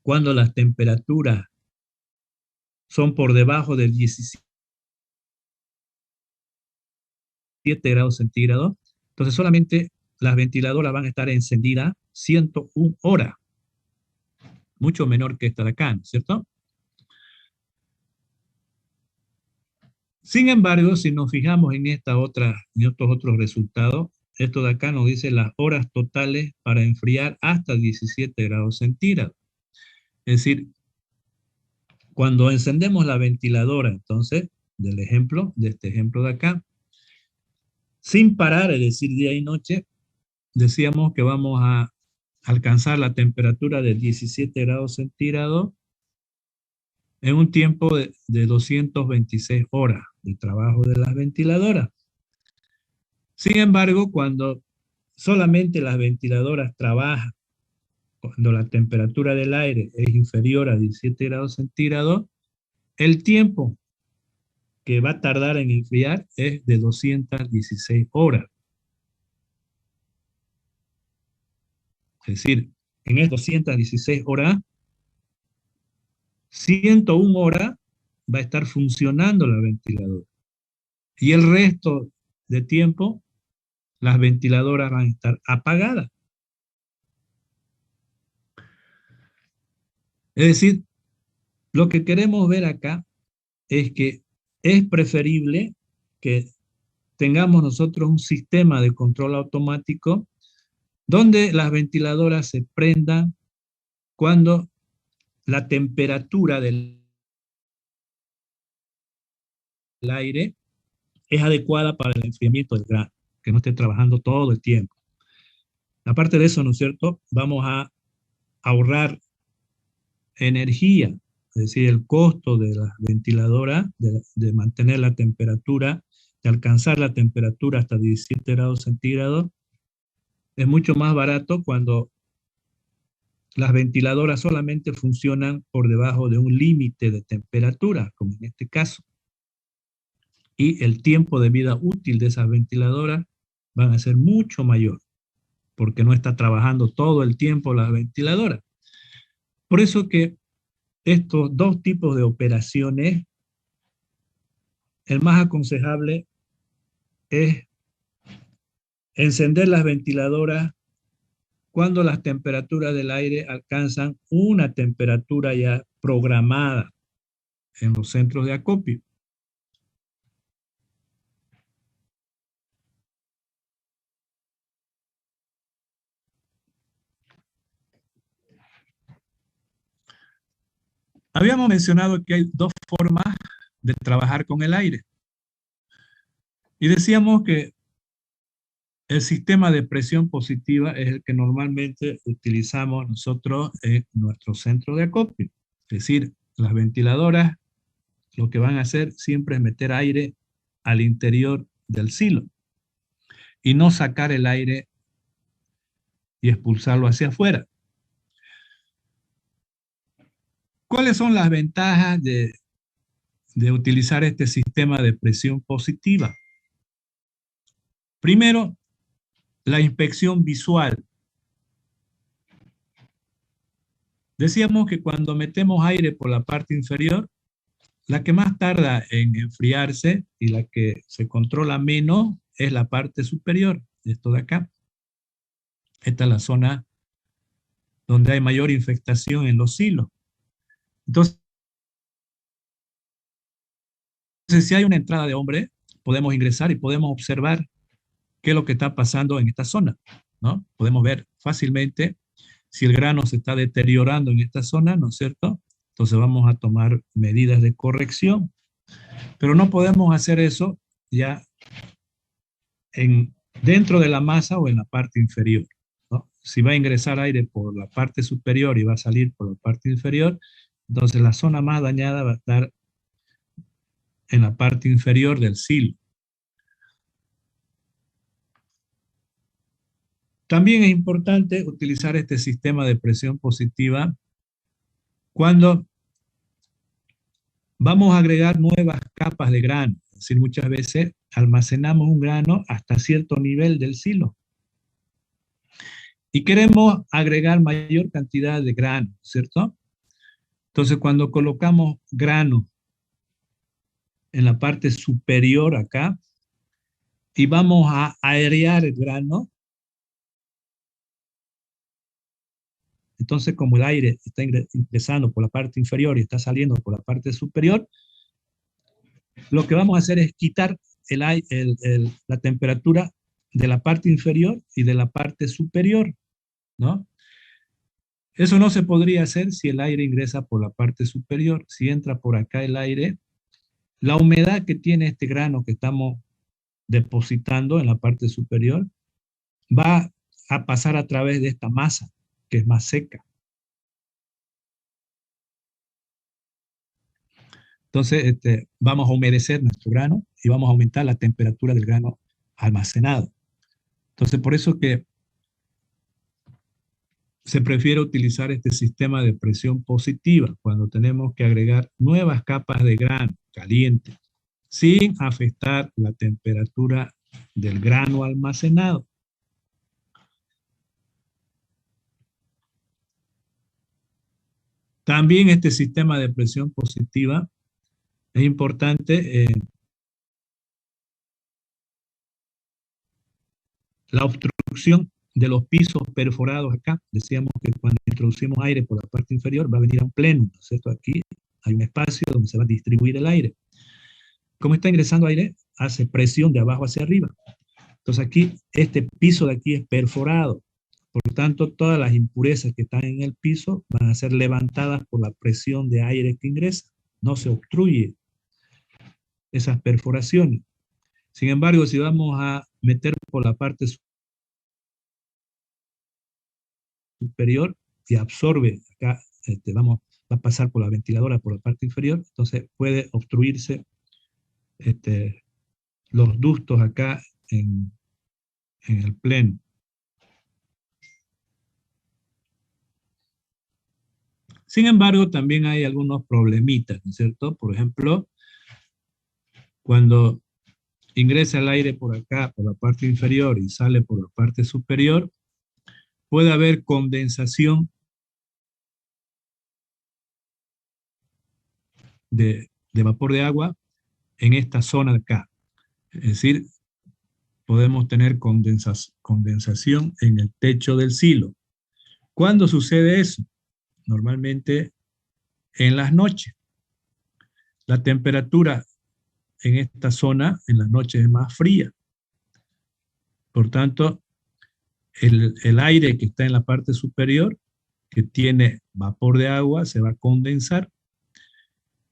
cuando las temperaturas son por debajo de 17 grados centígrados, Entonces solamente las ventiladoras van a estar encendidas 101 horas, mucho menor que esta de acá, ¿no es cierto? Sin embargo, si nos fijamos en estos otros resultados, esto de acá nos dice las horas totales para enfriar hasta 17 grados centígrados. Es decir, cuando encendemos la ventiladora, entonces, de este ejemplo de acá, sin parar, es decir, día y noche, decíamos que vamos a alcanzar la temperatura de 17 grados centígrados en un tiempo de 226 horas de trabajo de las ventiladoras. Sin embargo, cuando solamente las ventiladoras trabajan, cuando la temperatura del aire es inferior a 17 grados centígrados, el tiempo que va a tardar en enfriar es de 216 horas. Es decir, en estas 216 horas, 101 horas va a estar funcionando la ventiladora. Y el resto de tiempo, las ventiladoras van a estar apagadas. Es decir, lo que queremos ver acá es que es preferible que tengamos nosotros un sistema de control automático donde las ventiladoras se prendan cuando la temperatura del aire es adecuada para el enfriamiento del grano, que no esté trabajando todo el tiempo. Aparte de eso, ¿no es cierto? Vamos a ahorrar energía, es decir, el costo de la ventiladora, de mantener la temperatura, de alcanzar la temperatura hasta 17 grados centígrados, es mucho más barato cuando las ventiladoras solamente funcionan por debajo de un límite de temperatura, como en este caso. Y el tiempo de vida útil de esas ventiladoras van a ser mucho mayor, porque no está trabajando todo el tiempo la ventiladora. Por eso que estos dos tipos de operaciones, el más aconsejable es encender las ventiladoras cuando las temperaturas del aire alcanzan una temperatura ya programada en los centros de acopio. Habíamos mencionado que hay dos formas de trabajar con el aire. Y decíamos que el sistema de presión positiva es el que normalmente utilizamos nosotros en nuestro centro de acopio. Es decir, las ventiladoras lo que van a hacer siempre es meter aire al interior del silo y no sacar el aire y expulsarlo hacia afuera. ¿Cuáles son las ventajas de utilizar este sistema de presión positiva? Primero, la inspección visual. Decíamos que cuando metemos aire por la parte inferior, la que más tarda en enfriarse y la que se controla menos es la parte superior, esto de acá. Esta es la zona donde hay mayor infectación en los silos. Entonces, si hay una entrada de hombre, podemos ingresar y podemos observar qué es lo que está pasando en esta zona, ¿no? Podemos ver fácilmente si el grano se está deteriorando en esta zona, ¿no es cierto? Entonces vamos a tomar medidas de corrección, pero no podemos hacer eso ya dentro de la masa o en la parte inferior, ¿no? Si va a ingresar aire por la parte superior y va a salir por la parte inferior, entonces la zona más dañada va a estar en la parte inferior del silo. También es importante utilizar este sistema de presión positiva cuando vamos a agregar nuevas capas de grano. Es decir, muchas veces almacenamos un grano hasta cierto nivel del silo y queremos agregar mayor cantidad de grano, ¿cierto? Entonces, cuando colocamos grano en la parte superior acá, y vamos a airear el grano. Entonces, como el aire está ingresando por la parte inferior y está saliendo por la parte superior, lo que vamos a hacer es quitar la temperatura de la parte inferior y de la parte superior, ¿no? Eso no se podría hacer si el aire ingresa por la parte superior. Si entra por acá el aire, la humedad que tiene este grano que estamos depositando en la parte superior va a pasar a través de esta masa, que es más seca. Entonces, vamos a humedecer nuestro grano y vamos a aumentar la temperatura del grano almacenado. Entonces, por eso que se prefiere utilizar este sistema de presión positiva cuando tenemos que agregar nuevas capas de grano caliente sin afectar la temperatura del grano almacenado. También este sistema de presión positiva es importante. La obstrucción de los pisos perforados acá, decíamos que cuando introducimos aire por la parte inferior va a venir a un pleno, ¿no es cierto? Aquí hay un espacio donde se va a distribuir el aire. Como está ingresando aire, hace presión de abajo hacia arriba. Entonces aquí, este piso de aquí es perforado. Por lo tanto, todas las impurezas que están en el piso van a ser levantadas por la presión de aire que ingresa. No se obstruye esas perforaciones. Sin embargo, si vamos a meter por la parte superior y absorbe acá, va a pasar por la ventiladora por la parte inferior, entonces puede obstruirse los ductos acá en el pleno. Sin embargo, también hay algunos problemitas, ¿no es cierto? Por ejemplo, cuando ingresa el aire por acá, por la parte inferior y sale por la parte superior, puede haber condensación de vapor de agua en esta zona de acá. Es decir, podemos tener condensación en el techo del silo. ¿Cuándo sucede eso? Normalmente en las noches. La temperatura en esta zona en las noches es más fría. Por tanto, el aire que está en la parte superior, que tiene vapor de agua, se va a condensar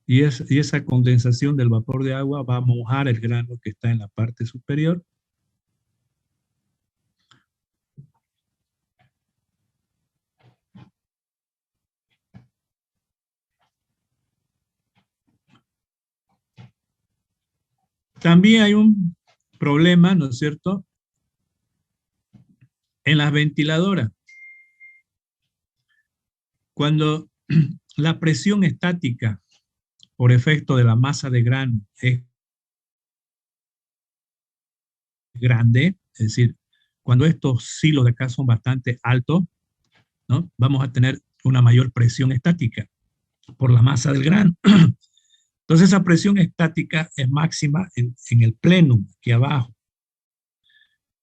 y esa condensación del vapor de agua va a mojar el grano que está en la parte superior. También hay un problema, ¿no es cierto?, en las ventiladoras. Cuando la presión estática por efecto de la masa de grano es grande, es decir, cuando estos silos de acá son bastante altos, ¿no?, vamos a tener una mayor presión estática por la masa del grano. Entonces esa presión estática es máxima en el plenum, aquí abajo.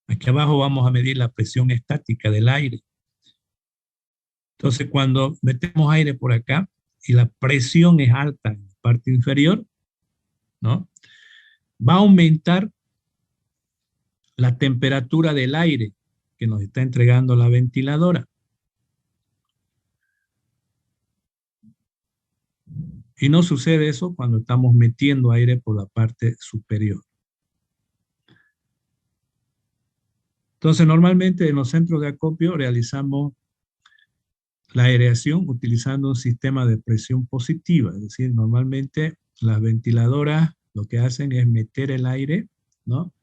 Aquí abajo vamos a medir la presión estática del aire. Entonces cuando metemos aire por acá y la presión es alta en la parte inferior, ¿no?, va a aumentar la temperatura del aire que nos está entregando la ventiladora. Y no sucede eso cuando estamos metiendo aire por la parte superior. Entonces, normalmente en los centros de acopio realizamos la aireación utilizando un sistema de presión positiva. Es decir, normalmente las ventiladoras lo que hacen es meter el aire, ¿no?,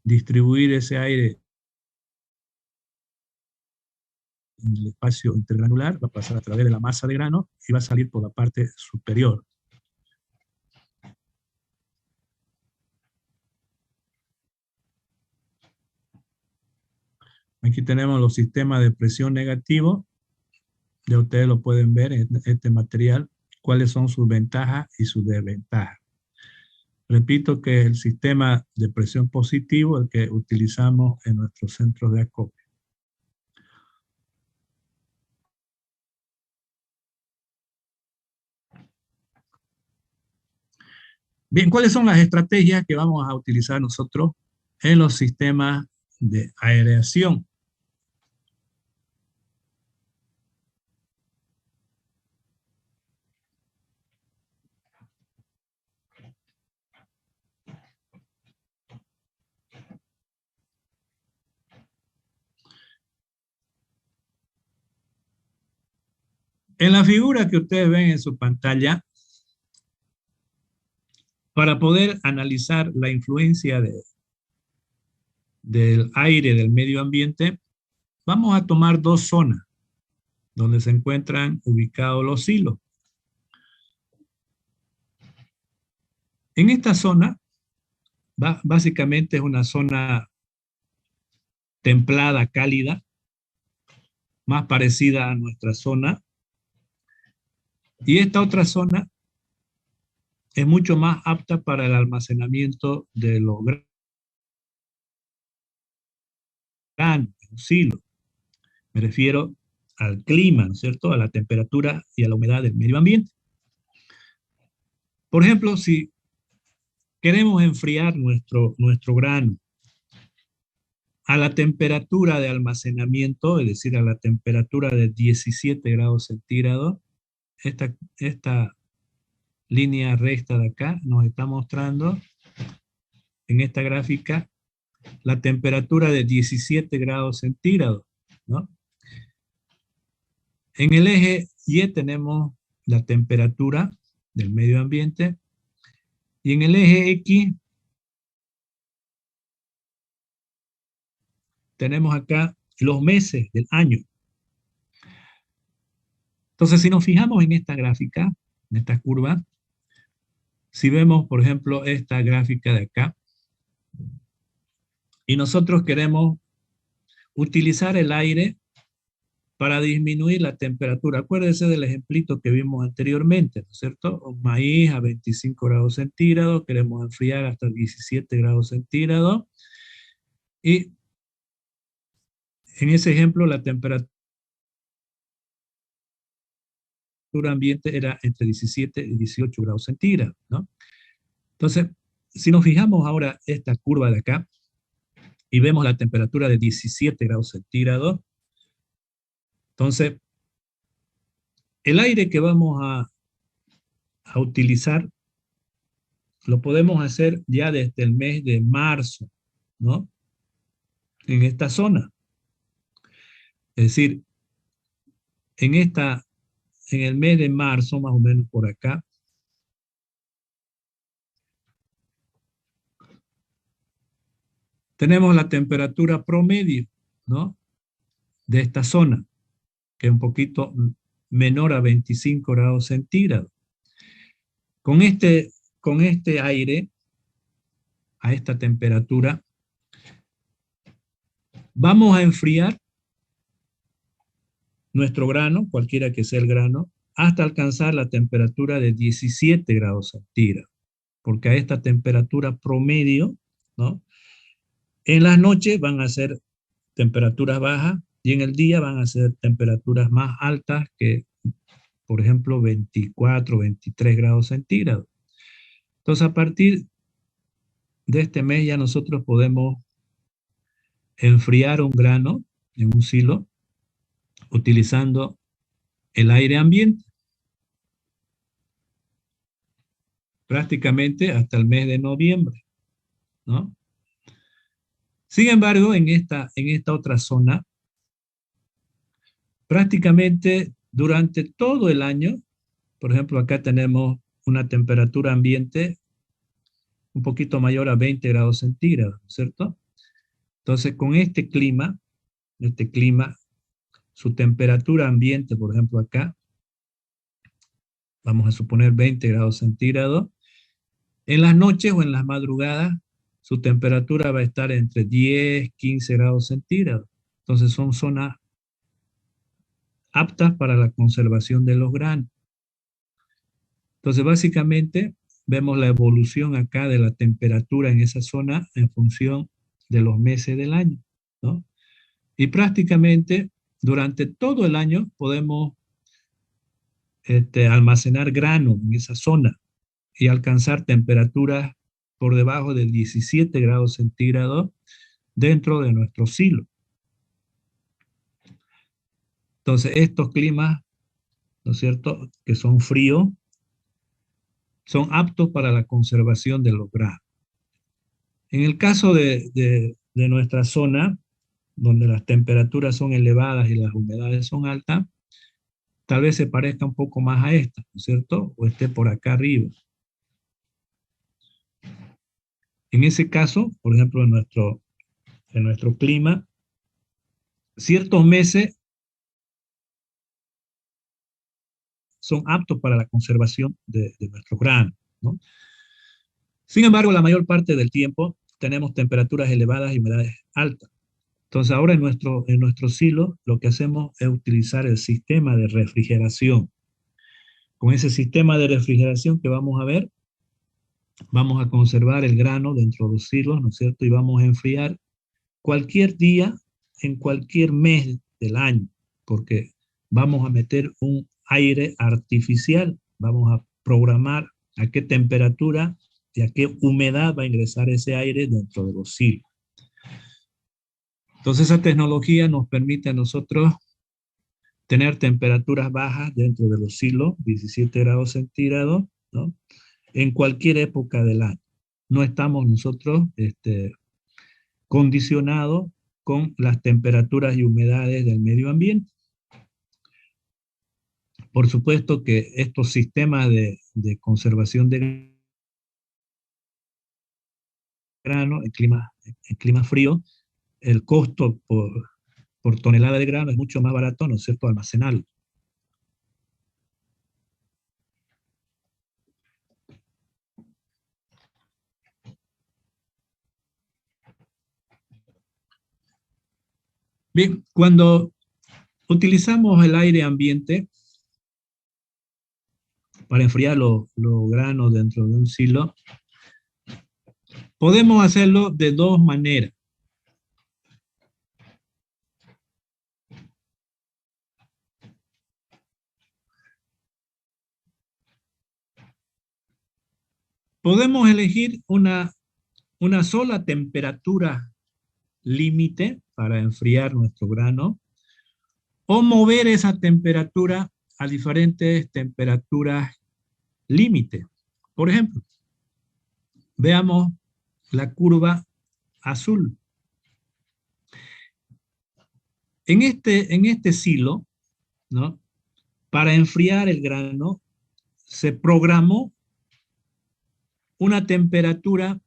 distribuir ese aire en el espacio intergranular, va a pasar a través de la masa de grano y va a salir por la parte superior. Aquí tenemos los sistemas de presión negativo. Ya ustedes lo pueden ver en este material, cuáles son sus ventajas y sus desventajas. Repito que el sistema de presión positivo, el que utilizamos en nuestros centros de acopio. Bien, ¿cuáles son las estrategias que vamos a utilizar nosotros en los sistemas de aireación? En la figura que ustedes ven en su pantalla, para poder analizar la influencia del aire del medio ambiente, vamos a tomar dos zonas donde se encuentran ubicados los silos. En esta zona, básicamente es una zona templada, cálida, más parecida a nuestra zona. Y esta otra zona es mucho más apta para el almacenamiento de los granos, los silos. Me refiero al clima, ¿no es cierto?, a la temperatura y a la humedad del medio ambiente. Por ejemplo, si queremos enfriar nuestro grano a la temperatura de almacenamiento, es decir, a la temperatura de 17 grados centígrados, esta línea recta de acá nos está mostrando en esta gráfica la temperatura de 17 grados centígrados, ¿no? En el eje Y tenemos la temperatura del medio ambiente y en el eje X tenemos acá los meses del año. Entonces, si nos fijamos en esta gráfica, en esta curva, si vemos, por ejemplo, esta gráfica de acá, y nosotros queremos utilizar el aire para disminuir la temperatura. Acuérdense del ejemplito que vimos anteriormente, ¿no es cierto? Un maíz a 25 grados centígrados, queremos enfriar hasta 17 grados centígrados, y en ese ejemplo la temperatura ambiente era entre 17 y 18 grados centígrados, ¿no? Entonces, si nos fijamos ahora esta curva de acá y vemos la temperatura de 17 grados centígrados, entonces el aire que vamos a utilizar lo podemos hacer ya desde el mes de marzo, ¿no? En esta zona. Es decir, en el mes de marzo, más o menos por acá, tenemos la temperatura promedio, ¿no?, de esta zona, que es un poquito menor a 25 grados centígrados. Con este aire, a esta temperatura, vamos a enfriar nuestro grano, cualquiera que sea el grano, hasta alcanzar la temperatura de 17 grados centígrados, porque a esta temperatura promedio, ¿no?, en las noches van a ser temperaturas bajas y en el día van a ser temperaturas más altas que, por ejemplo, 24, 23 grados centígrados. Entonces, a partir de este mes ya nosotros podemos enfriar un grano en un silo utilizando el aire ambiente, prácticamente hasta el mes de noviembre, ¿no? Sin embargo, en esta otra zona, prácticamente durante todo el año, por ejemplo, acá tenemos una temperatura ambiente un poquito mayor a 20 grados centígrados, ¿cierto? Entonces, con este clima, su temperatura ambiente, por ejemplo, acá, vamos a suponer 20 grados centígrados, en las noches o en las madrugadas, su temperatura va a estar entre 10, 15 grados centígrados. Entonces, son zonas aptas para la conservación de los granos. Entonces, básicamente, vemos la evolución acá de la temperatura en esa zona en función de los meses del año, ¿no? Y prácticamente durante todo el año podemos almacenar grano en esa zona y alcanzar temperaturas por debajo de 17 grados centígrados dentro de nuestro silo. Entonces, estos climas, ¿no es cierto?, que son fríos, son aptos para la conservación de los granos. En el caso de nuestra zona, donde las temperaturas son elevadas y las humedades son altas, tal vez se parezca un poco más a esta, ¿no es cierto? O esté por acá arriba. En ese caso, por ejemplo, en nuestro clima, ciertos meses son aptos para la conservación de nuestros granos, ¿no? Sin embargo, la mayor parte del tiempo tenemos temperaturas elevadas y humedades altas. Entonces, ahora en nuestro silo, lo que hacemos es utilizar el sistema de refrigeración. Con ese sistema de refrigeración que vamos a ver, vamos a conservar el grano dentro de los silos, ¿no es cierto? Y vamos a enfriar cualquier día en cualquier mes del año, porque vamos a meter un aire artificial, vamos a programar a qué temperatura y a qué humedad va a ingresar ese aire dentro de los silos. Entonces esa tecnología nos permite a nosotros tener temperaturas bajas dentro de los silos, 17 grados centígrados, ¿no?, en cualquier época del año. No estamos nosotros condicionados con las temperaturas y humedades del medio ambiente. Por supuesto que estos sistemas de conservación de grano en clima frío, el costo por tonelada de grano es mucho más barato, ¿no es cierto?, almacenarlo. Bien, cuando utilizamos el aire ambiente para enfriar los granos dentro de un silo, podemos hacerlo de dos maneras. Podemos elegir una sola temperatura límite para enfriar nuestro grano o mover esa temperatura a diferentes temperaturas límite. Por ejemplo, veamos la curva azul. En este silo, ¿no?, para enfriar el grano, se programó una temperatura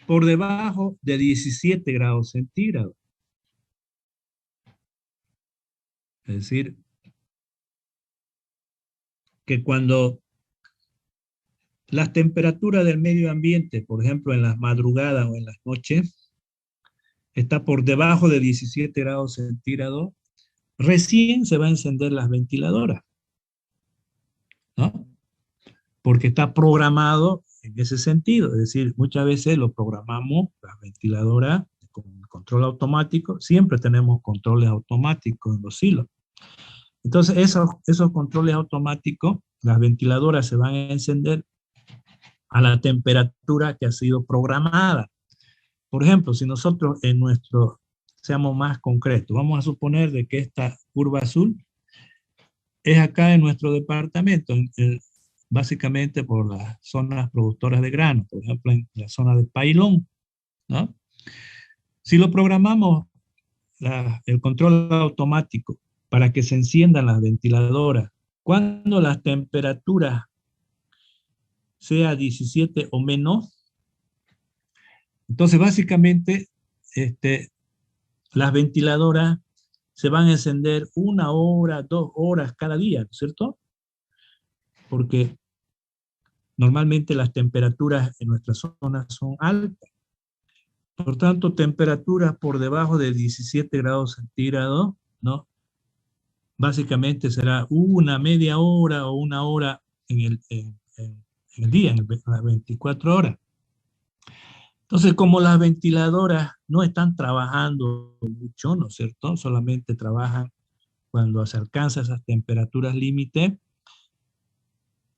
por debajo de 17 grados centígrados. Es decir, que cuando las temperaturas del medio ambiente, por ejemplo, en las madrugadas o en las noches, está por debajo de 17 grados centígrados, recién se va a encender las ventiladoras, ¿no? Porque está programado en ese sentido. Es decir, muchas veces lo programamos, las ventiladoras, con control automático. Siempre tenemos controles automáticos en los silos. Entonces, esos controles automáticos, las ventiladoras se van a encender a la temperatura que ha sido programada. Por ejemplo, si nosotros seamos más concretos, vamos a suponer de que esta curva azul es acá en nuestro departamento, básicamente por las zonas productoras de grano, por ejemplo, en la zona de Pailón, ¿no? Si lo programamos, el control automático, para que se enciendan las ventiladoras, cuando las temperaturas sea 17 o menos, entonces básicamente las ventiladoras se van a encender 1 hora, 2 horas cada día, ¿no es cierto? Porque normalmente las temperaturas en nuestra zona son altas. Por tanto, temperaturas por debajo de 17 grados centígrados, ¿no?, básicamente será una media hora o 1 hora en en el día, en las 24 horas. Entonces, como las ventiladoras no están trabajando mucho, ¿no es cierto? Solamente trabajan cuando se alcanza esas temperaturas límite.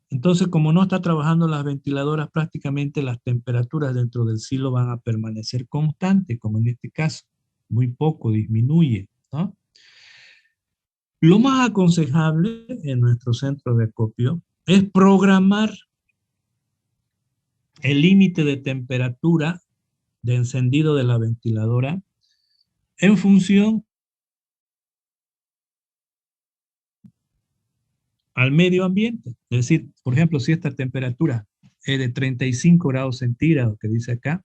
Entonces, como no está trabajando las ventiladoras, prácticamente las temperaturas dentro del silo van a permanecer constantes, como en este caso. Muy poco disminuye, ¿no? Lo más aconsejable en nuestro centro de acopio es programar el límite de temperatura de encendido de la ventiladora en función al medio ambiente. Es decir, por ejemplo, si esta temperatura es de 35 grados centígrados, que dice acá,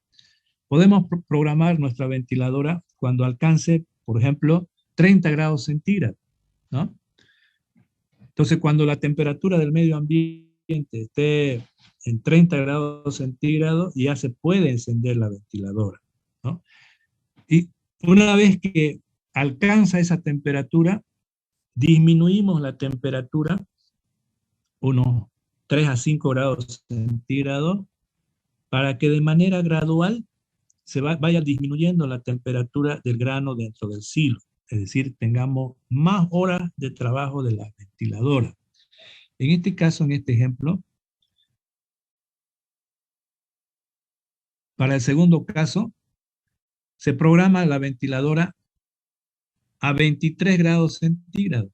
podemos programar nuestra ventiladora cuando alcance, por ejemplo, 30 grados centígrados, ¿no? Entonces, cuando la temperatura del medio ambiente esté en 30 grados centígrados, ya se puede encender la ventiladora, ¿no? Y una vez que alcanza esa temperatura, disminuimos la temperatura unos 3 a 5 grados centígrados para que de manera gradual vaya disminuyendo la temperatura del grano dentro del silo. Es decir, tengamos más horas de trabajo de la ventiladora. En este caso, en este ejemplo, para el segundo caso, se programa la ventiladora a 23 grados centígrados.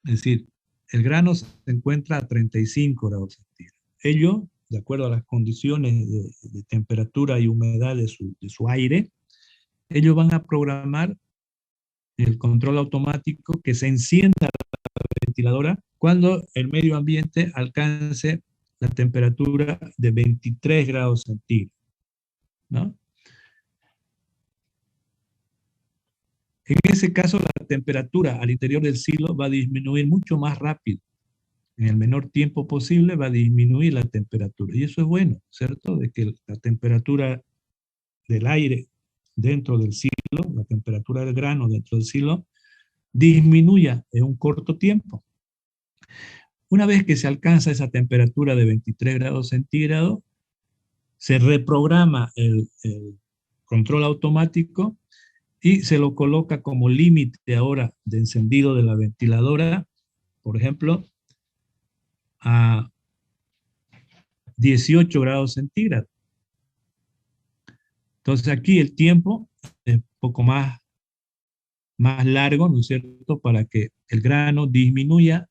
Es decir, el grano se encuentra a 35 grados centígrados. Ello, de acuerdo a las condiciones de temperatura y humedad de su aire, ellos van a programar el control automático que se encienda la ventiladora cuando el medio ambiente alcance la temperatura de 23 grados centígrados, ¿no? En ese caso, la temperatura al interior del silo va a disminuir mucho más rápido. En el menor tiempo posible va a disminuir la temperatura. Y eso es bueno, ¿cierto? De que la temperatura del aire dentro del silo, la temperatura del grano dentro del silo, disminuya en un corto tiempo. Una vez que se alcanza esa temperatura de 23 grados centígrados, se reprograma el control automático y se lo coloca como límite ahora de encendido de la ventiladora, por ejemplo, a 18 grados centígrados. Entonces aquí el tiempo es un poco más largo, ¿no es cierto?, para que el grano disminuya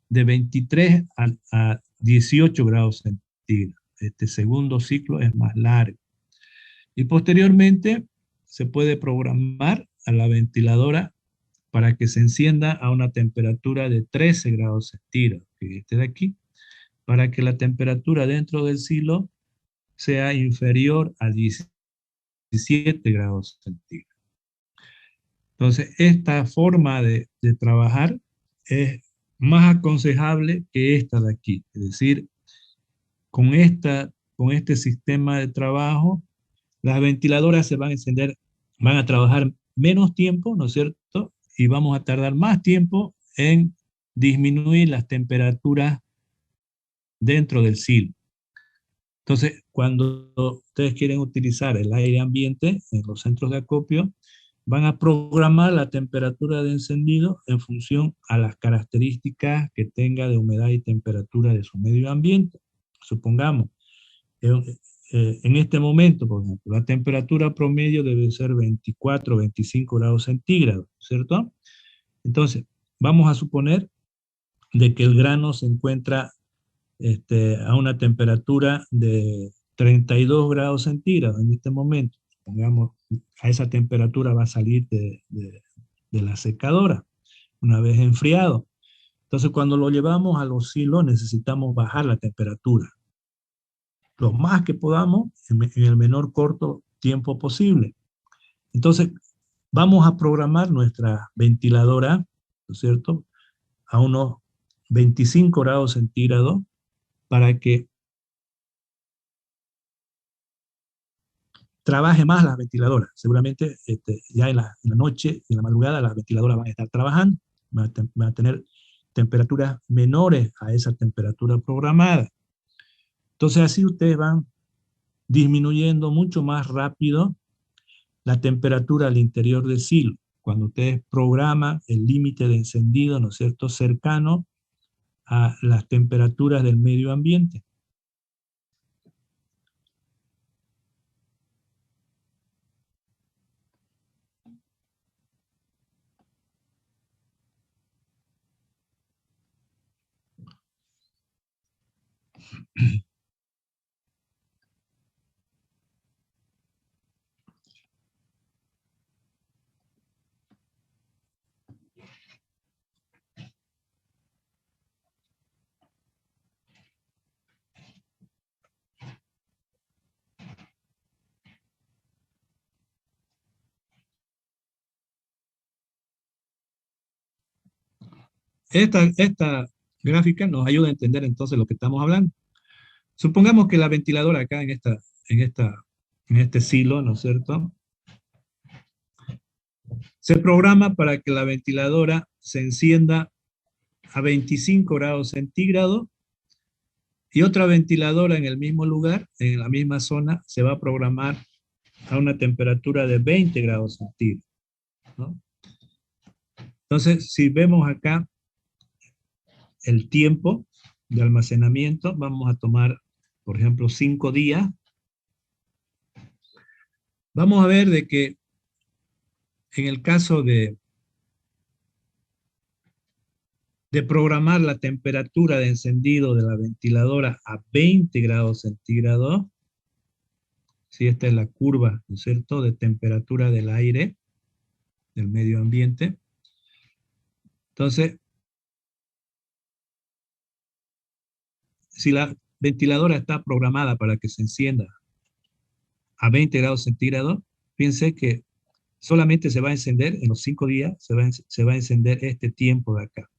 de 23 a 18 grados centígrados. Este segundo ciclo es más largo. Y posteriormente se puede programar a la ventiladora para que se encienda a una temperatura de 13 grados centígrados, que es este de aquí, para que la temperatura dentro del silo sea inferior a 17 grados centígrados. Entonces, esta forma de trabajar es más aconsejable que esta de aquí. Es decir, con este sistema de trabajo, las ventiladoras se van a encender, van a trabajar menos tiempo, ¿no es cierto? Y vamos a tardar más tiempo en disminuir las temperaturas dentro del silo. Entonces, cuando ustedes quieren utilizar el aire ambiente en los centros de acopio, van a programar la temperatura de encendido en función a las características que tenga de humedad y temperatura de su medio ambiente. Supongamos, en este momento, por ejemplo, la temperatura promedio debe ser 24 o 25 grados centígrados, ¿cierto? Entonces, vamos a suponer de que el grano se encuentra a una temperatura de 32 grados centígrados en este momento. Pongamos, a esa temperatura va a salir de la secadora, una vez enfriado. Entonces, cuando lo llevamos a los silos, necesitamos bajar la temperatura lo más que podamos en el menor corto tiempo posible. Entonces, vamos a programar nuestra ventiladora, ¿no es cierto?, a unos 25 grados centígrados para que trabaje más las ventiladoras. Seguramente ya en la noche, en la madrugada, las ventiladoras van a estar trabajando, van a tener temperaturas menores a esa temperatura programada. Entonces así ustedes van disminuyendo mucho más rápido la temperatura al interior del silo. Cuando ustedes programan el límite de encendido, ¿no es cierto?, cercano a las temperaturas del medio ambiente. Esta gráfica nos ayuda a entender entonces lo que estamos hablando. Supongamos que la ventiladora acá en este silo, ¿no es cierto?, se programa para que la ventiladora se encienda a 25 grados centígrados y otra ventiladora en el mismo lugar, en la misma zona, se va a programar a una temperatura de 20 grados centígrados, ¿no? Entonces, si vemos acá el tiempo de almacenamiento, vamos a tomar, por ejemplo, 5 días. Vamos a ver de que en el caso de programar la temperatura de encendido de la ventiladora a 20 grados centígrados, si esta es la curva, ¿no es cierto?, de temperatura del aire, del medio ambiente. Entonces, si la ventiladora está programada para que se encienda a 20 grados centígrados, piense que solamente se va a encender, en los 5 días, se va a encender este tiempo de acá.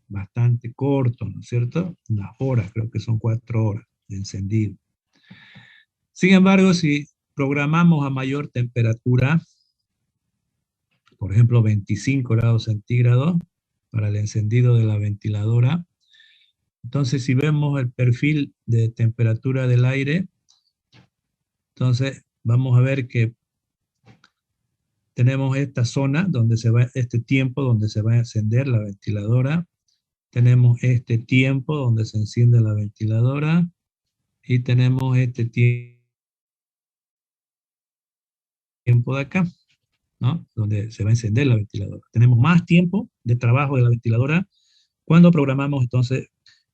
Bastante corto, ¿no es cierto? Unas horas, creo que son 4 horas de encendido. Sin embargo, si programamos a mayor temperatura, por ejemplo 25 grados centígrados, para el encendido de la ventiladora, entonces si vemos el perfil de temperatura del aire, entonces vamos a ver que tenemos esta zona donde se va, este tiempo donde se va a encender la ventiladora, tenemos este tiempo donde se enciende la ventiladora y tenemos este tiempo de acá, ¿no?, donde se va a encender la ventiladora. Tenemos más tiempo de trabajo de la ventiladora cuando programamos entonces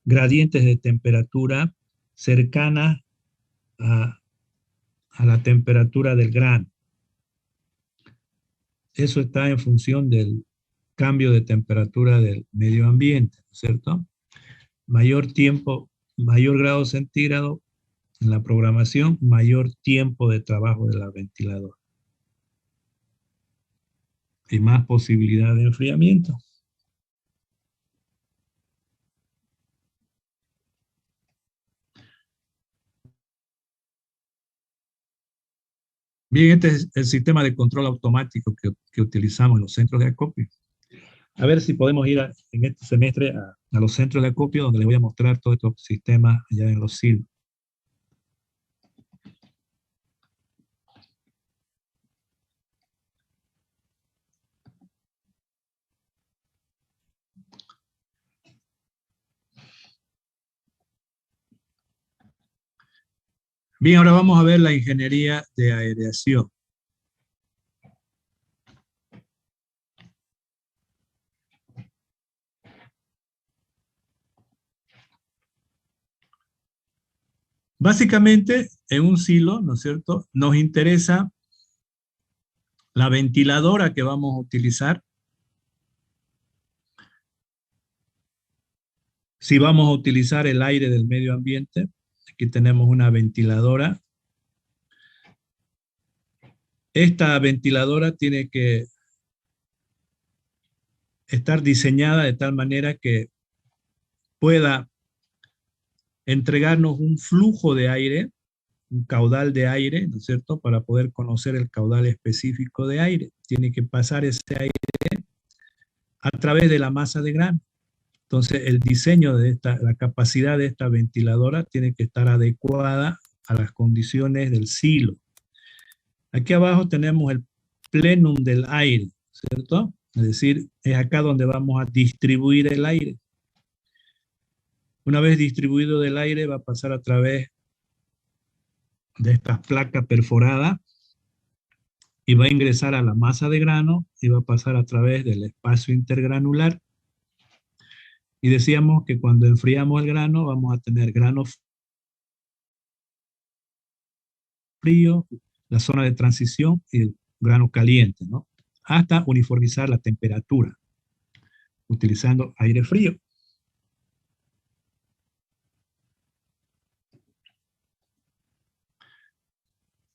gradientes de temperatura cercanas a la temperatura del grano. Eso está en función del cambio de temperatura del medio ambiente, ¿cierto? Mayor tiempo, mayor grado centígrado en la programación, mayor tiempo de trabajo de la ventiladora y más posibilidad de enfriamiento. Bien, este es el sistema de control automático que utilizamos en los centros de acopio. A ver si podemos ir en este semestre a los centros de acopio, donde les voy a mostrar todos estos sistemas allá en los silos. Bien, ahora vamos a ver la ingeniería de aireación. Básicamente, en un silo, ¿no es cierto?, nos interesa la ventiladora que vamos a utilizar. Si vamos a utilizar el aire del medio ambiente, aquí tenemos una ventiladora. Esta ventiladora tiene que estar diseñada de tal manera que pueda entregarnos un flujo de aire, un caudal de aire, ¿no es cierto?, para poder conocer el caudal específico de aire. Tiene que pasar ese aire a través de la masa de grano. Entonces, el diseño de la capacidad de esta ventiladora tiene que estar adecuada a las condiciones del silo. Aquí abajo tenemos el plenum del aire, ¿cierto? Es decir, es acá donde vamos a distribuir el aire. Una vez distribuido el aire, va a pasar a través de estas placas perforadas y va a ingresar a la masa de grano y va a pasar a través del espacio intergranular. Y decíamos que cuando enfriamos el grano, vamos a tener grano frío, la zona de transición y el grano caliente, ¿no? Hasta uniformizar la temperatura, utilizando aire frío.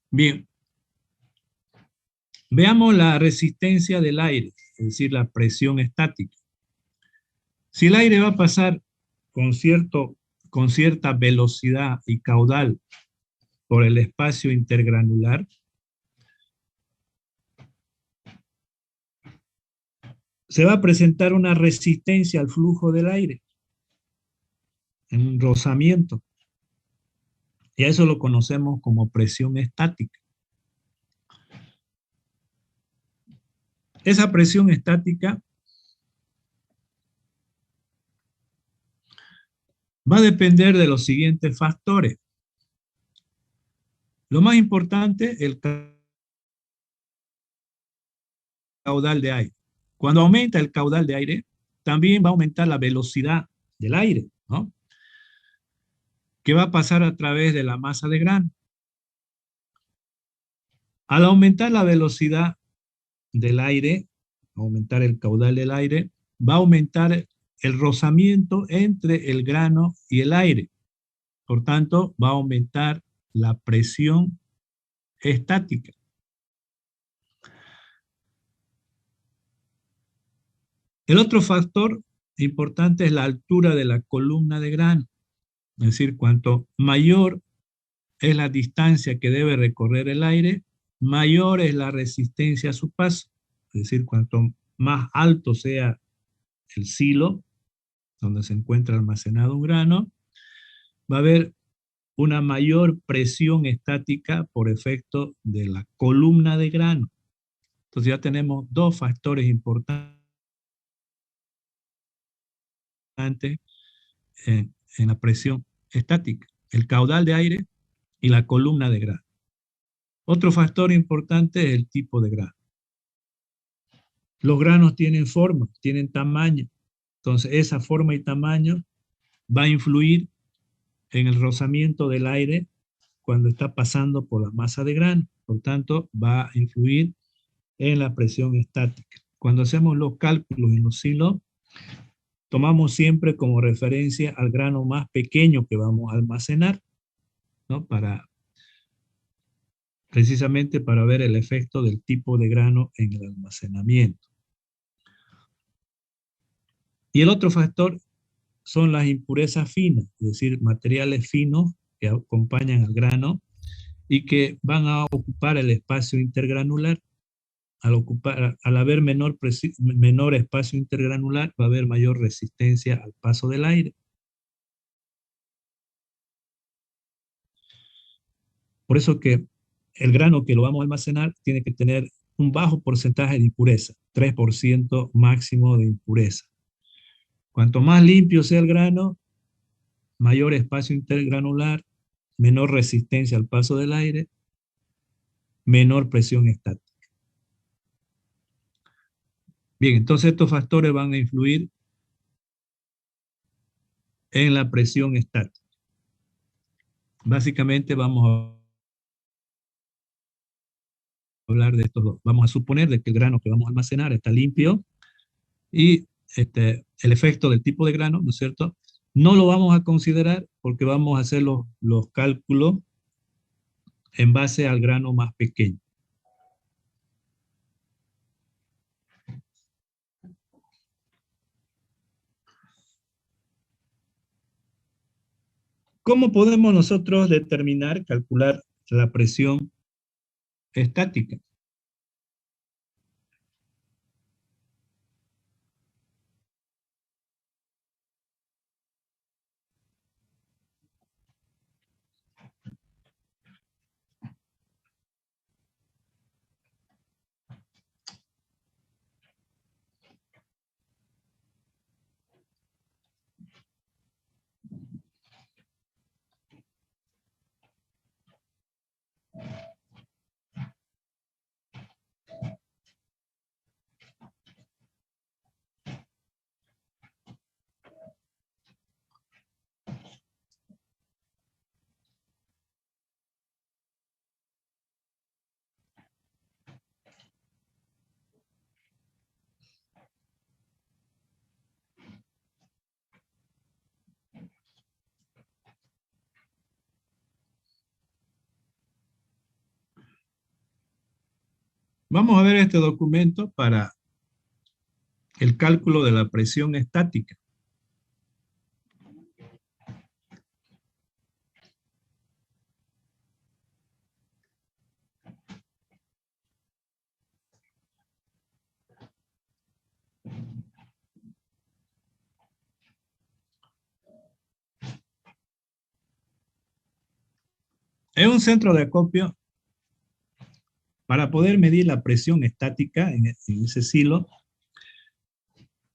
Bien, veamos la resistencia del aire, es decir, la presión estática. Si el aire va a pasar con, con cierta velocidad y caudal por el espacio intergranular, se va a presentar una resistencia al flujo del aire, un rozamiento. Y a eso lo conocemos como presión estática. Esa presión estática va a depender de los siguientes factores. Lo más importante, el caudal de aire. Cuando aumenta el caudal de aire, también va a aumentar la velocidad del aire, ¿no? Que va a pasar a través de la masa de grano. Al aumentar la velocidad del aire, aumentar el caudal del aire, va a aumentar el rozamiento entre el grano y el aire. Por tanto, va a aumentar la presión estática. El otro factor importante es la altura de la columna de grano. Es decir, cuanto mayor es la distancia que debe recorrer el aire, mayor es la resistencia a su paso. Es decir, cuanto más alto sea el silo donde se encuentra almacenado un grano, va a haber una mayor presión estática por efecto de la columna de grano. Entonces ya tenemos dos factores importantes en la presión estática, el caudal de aire y la columna de grano. Otro factor importante es el tipo de grano. Los granos tienen forma, tienen tamaño. Entonces, esa forma y tamaño va a influir en el rozamiento del aire cuando está pasando por la masa de grano. Por tanto, va a influir en la presión estática. Cuando hacemos los cálculos en los silos, tomamos siempre como referencia al grano más pequeño que vamos a almacenar, ¿no? Precisamente para ver el efecto del tipo de grano en el almacenamiento. Y el otro factor son las impurezas finas, es decir, materiales finos que acompañan al grano y que van a ocupar el espacio intergranular. Al haber menor espacio intergranular, va a haber mayor resistencia al paso del aire. Por eso que el grano que lo vamos a almacenar tiene que tener un bajo porcentaje de impureza, 3% máximo de impureza. Cuanto más limpio sea el grano, mayor espacio intergranular, menor resistencia al paso del aire, menor presión estática. Bien, entonces estos factores van a influir en la presión estática. Básicamente vamos a hablar de estos dos. Vamos a suponer de que el grano que vamos a almacenar está limpio y el efecto del tipo de grano, ¿no es cierto? No lo vamos a considerar porque vamos a hacer los cálculos en base al grano más pequeño. ¿Cómo podemos nosotros determinar, calcular la presión estática? Vamos a ver este documento para el cálculo de la presión estática. Es un centro de acopio para poder medir la presión estática en ese silo.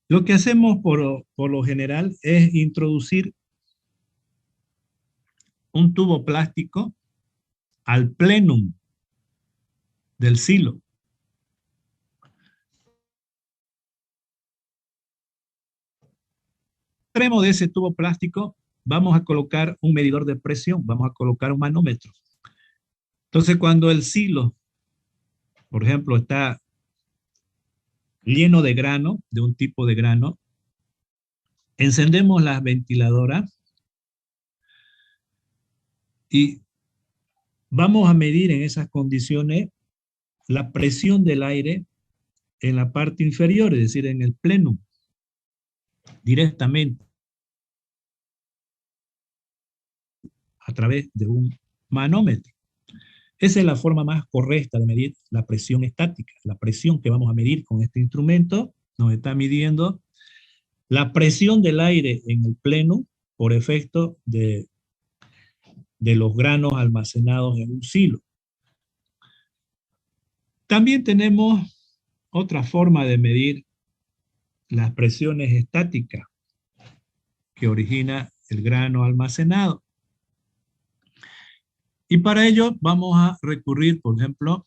Lo que hacemos por lo general es introducir un tubo plástico al plenum del silo. Extremo de ese tubo plástico vamos a colocar un medidor de presión, vamos a colocar un manómetro. Entonces, cuando el silo, por ejemplo, está lleno de grano, de un tipo de grano, encendemos las ventiladoras y vamos a medir en esas condiciones la presión del aire en la parte inferior, es decir, en el plenum, directamente a través de un manómetro. Esa es la forma más correcta de medir la presión estática. La presión que vamos a medir con este instrumento nos está midiendo la presión del aire en el plenum por efecto de los granos almacenados en un silo. También tenemos otra forma de medir las presiones estáticas que origina el grano almacenado. Y para ello vamos a recurrir, por ejemplo,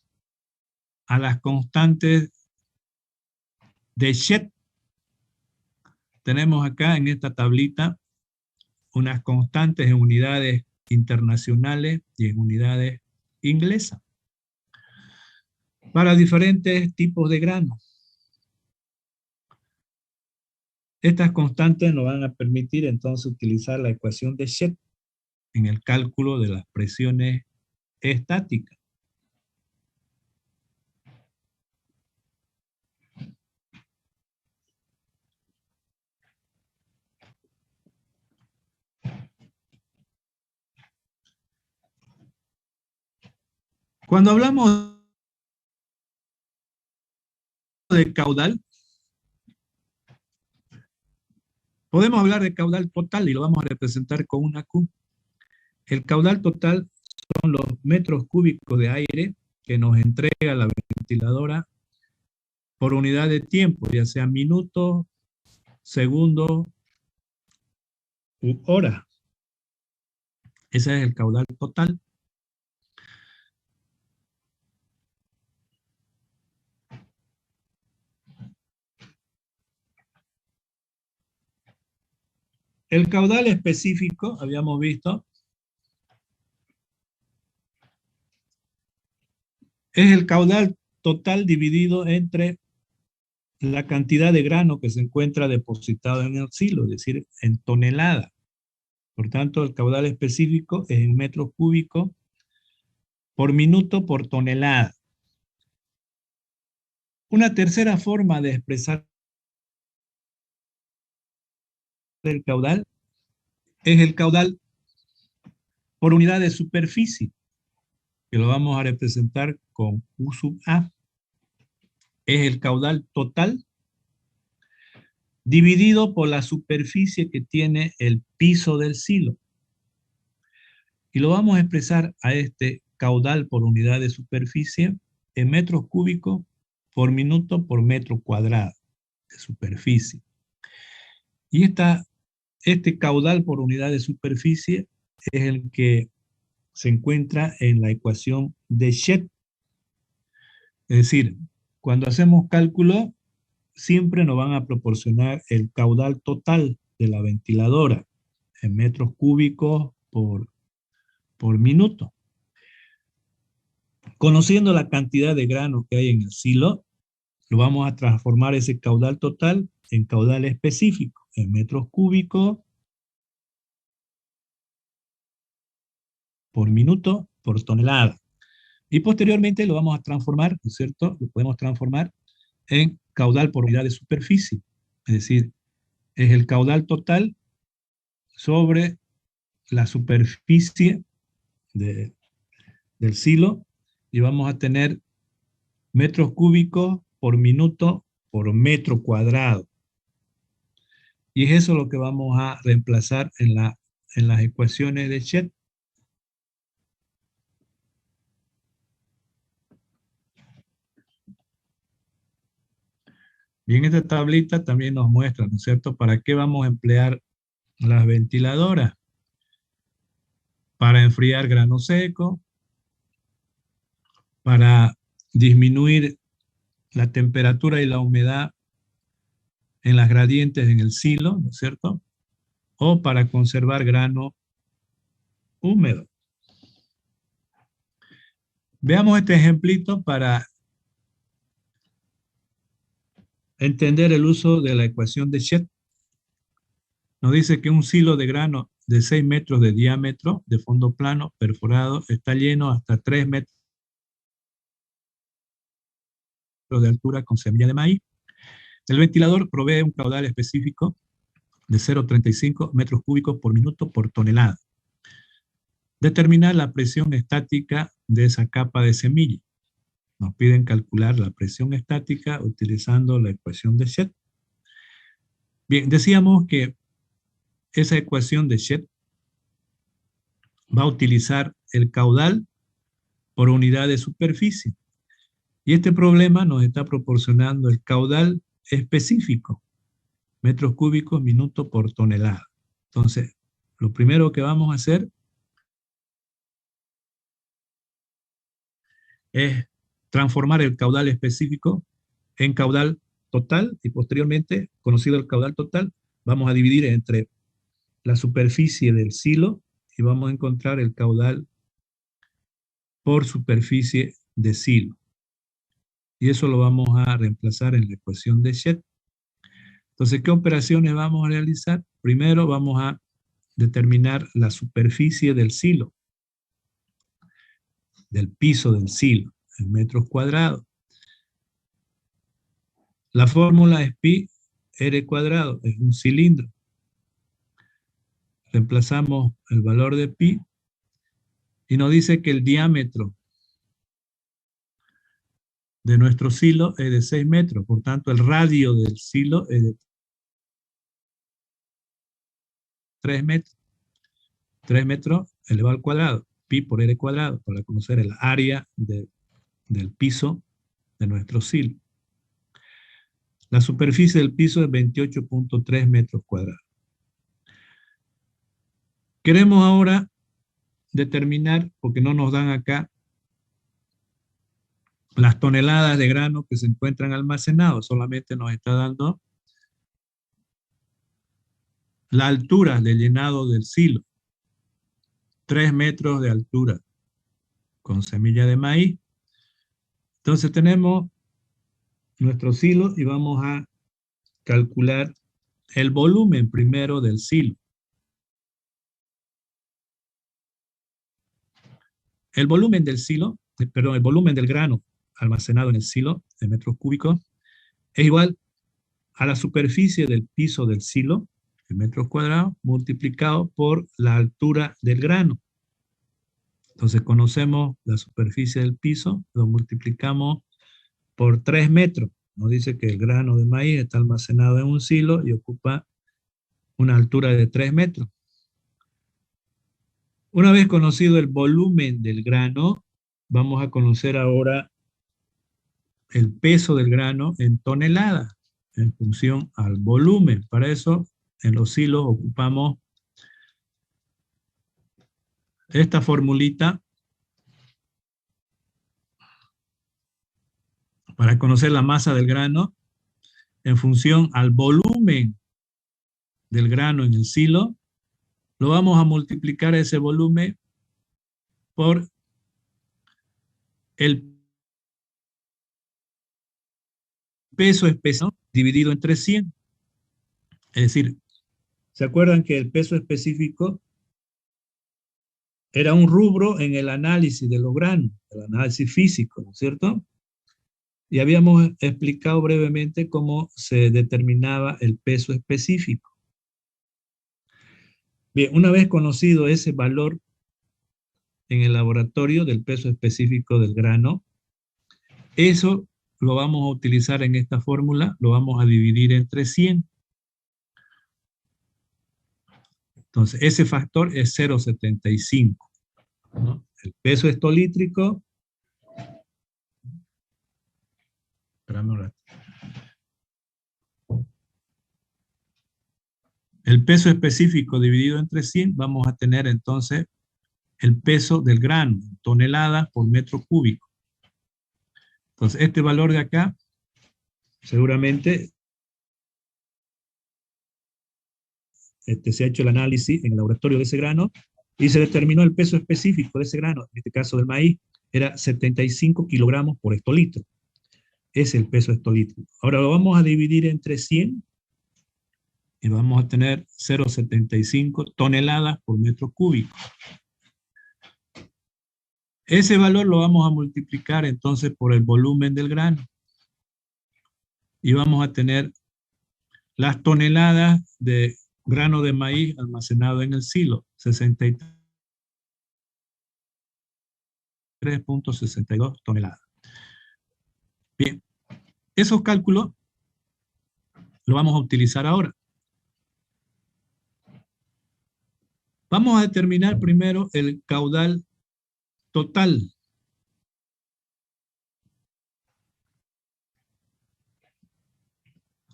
a las constantes de Shed. Tenemos acá en esta tablita unas constantes en unidades internacionales y en unidades inglesas para diferentes tipos de granos. Estas constantes nos van a permitir entonces utilizar la ecuación de Shed en el cálculo de las presiones estáticas. Cuando hablamos de caudal, podemos hablar de caudal total y lo vamos a representar con una Q. El caudal total son los metros cúbicos de aire que nos entrega la ventiladora por unidad de tiempo, ya sea minutos, segundos u horas. Ese es el caudal total. El caudal específico, habíamos visto, es el caudal total dividido entre la cantidad de grano que se encuentra depositado en el silo, es decir, en toneladas. Por tanto, el caudal específico es en metros cúbicos por minuto por tonelada. Una tercera forma de expresar el caudal es el caudal por unidad de superficie, que lo vamos a representar con U sub A. Es el caudal total dividido por la superficie que tiene el piso del silo. Y lo vamos a expresar a este caudal por unidad de superficie en metros cúbicos por minuto por metro cuadrado de superficie. Y este caudal por unidad de superficie es el que se encuentra en la ecuación de Shed. Es decir, cuando hacemos cálculo, siempre nos van a proporcionar el caudal total de la ventiladora en metros cúbicos por minuto. Conociendo la cantidad de grano que hay en el silo, lo vamos a transformar ese caudal total en caudal específico, en metros cúbicos por minuto por tonelada. Y posteriormente lo vamos a transformar, ¿no es cierto? Lo podemos transformar en caudal por unidad de superficie. Es decir, es el caudal total sobre la superficie de- del silo y vamos a tener metros cúbicos por minuto por metro cuadrado. Y es eso lo que vamos a reemplazar en las ecuaciones de Chet. Bien, esta tablita también nos muestra, ¿no es cierto?, para qué vamos a emplear las ventiladoras. Para enfriar grano seco, para disminuir la temperatura y la humedad en las gradientes en el silo, ¿no es cierto? O para conservar grano húmedo. Veamos este ejemplito para entender el uso de la ecuación de Chet. Nos dice que un silo de grano de 6 metros de diámetro, de fondo plano, perforado, está lleno hasta 3 metros de altura con semilla de maíz. El ventilador provee un caudal específico de 0,35 metros cúbicos por minuto por tonelada. Determinar la presión estática de esa capa de semilla. Nos piden calcular la presión estática utilizando la ecuación de Chet. Bien, decíamos que esa ecuación de Chet va a utilizar el caudal por unidad de superficie. Y este problema nos está proporcionando el caudal específico, metros cúbicos minuto por tonelada. Entonces, lo primero que vamos a hacer es transformar el caudal específico en caudal total y posteriormente, conocido el caudal total, vamos a dividir entre la superficie del silo y vamos a encontrar el caudal por superficie de silo. Y eso lo vamos a reemplazar en la ecuación de Chet. Entonces, ¿qué operaciones vamos a realizar? Primero vamos a determinar la superficie del silo, del piso del silo, en metros cuadrados. La fórmula es pi r cuadrado, es un cilindro. Reemplazamos el valor de pi y nos dice que el diámetro de nuestro silo es de 6 metros, por tanto el radio del silo es de 3 metros. 3 metros elevado al cuadrado, pi por r cuadrado, para conocer el área del piso de nuestro silo. La superficie del piso es 28.3 metros cuadrados. Queremos ahora determinar, porque no nos dan acá, las toneladas de grano que se encuentran almacenados, solamente nos está dando la altura de llenado del silo, 3 metros de altura, con semilla de maíz. Entonces tenemos nuestro silo y vamos a calcular el volumen primero del silo. El volumen del silo, perdón, el volumen del grano almacenado en el silo de metros cúbicos es igual a la superficie del piso del silo, en metros cuadrados, multiplicado por la altura del grano. Entonces conocemos la superficie del piso, lo multiplicamos por 3 metros. Nos dice que el grano de maíz está almacenado en un silo y ocupa una altura de 3 metros. Una vez conocido el volumen del grano, vamos a conocer ahora el peso del grano en toneladas en función al volumen. Para eso, en los silos ocupamos esta formulita para conocer la masa del grano en función al volumen del grano en el silo. Lo vamos a multiplicar ese volumen por el peso específico dividido entre 100. Es decir, ¿se acuerdan que el peso específico era un rubro en el análisis de los granos, el análisis físico, ¿no es cierto? Y habíamos explicado brevemente cómo se determinaba el peso específico. Bien, una vez conocido ese valor en el laboratorio del peso específico del grano, eso lo vamos a utilizar en esta fórmula, lo vamos a dividir entre 100. Entonces, ese factor es 0,75, ¿no? El peso hectolítrico, espérame un rato. El peso específico dividido entre 100, vamos a tener entonces el peso del grano, toneladas por metro cúbico. Entonces, este valor de acá, seguramente, se ha hecho el análisis en el laboratorio de ese grano y se determinó el peso específico de ese grano, en este caso del maíz, era 75 kilogramos por hectolitro. Ese es el peso hectolítrico. Ahora lo vamos a dividir entre 100 y vamos a tener 0,75 toneladas por metro cúbico. Ese valor lo vamos a multiplicar entonces por el volumen del grano. Y vamos a tener las toneladas de grano de maíz almacenado en el silo, 63,62 toneladas. Bien, esos cálculos los vamos a utilizar ahora. Vamos a determinar primero el caudal total.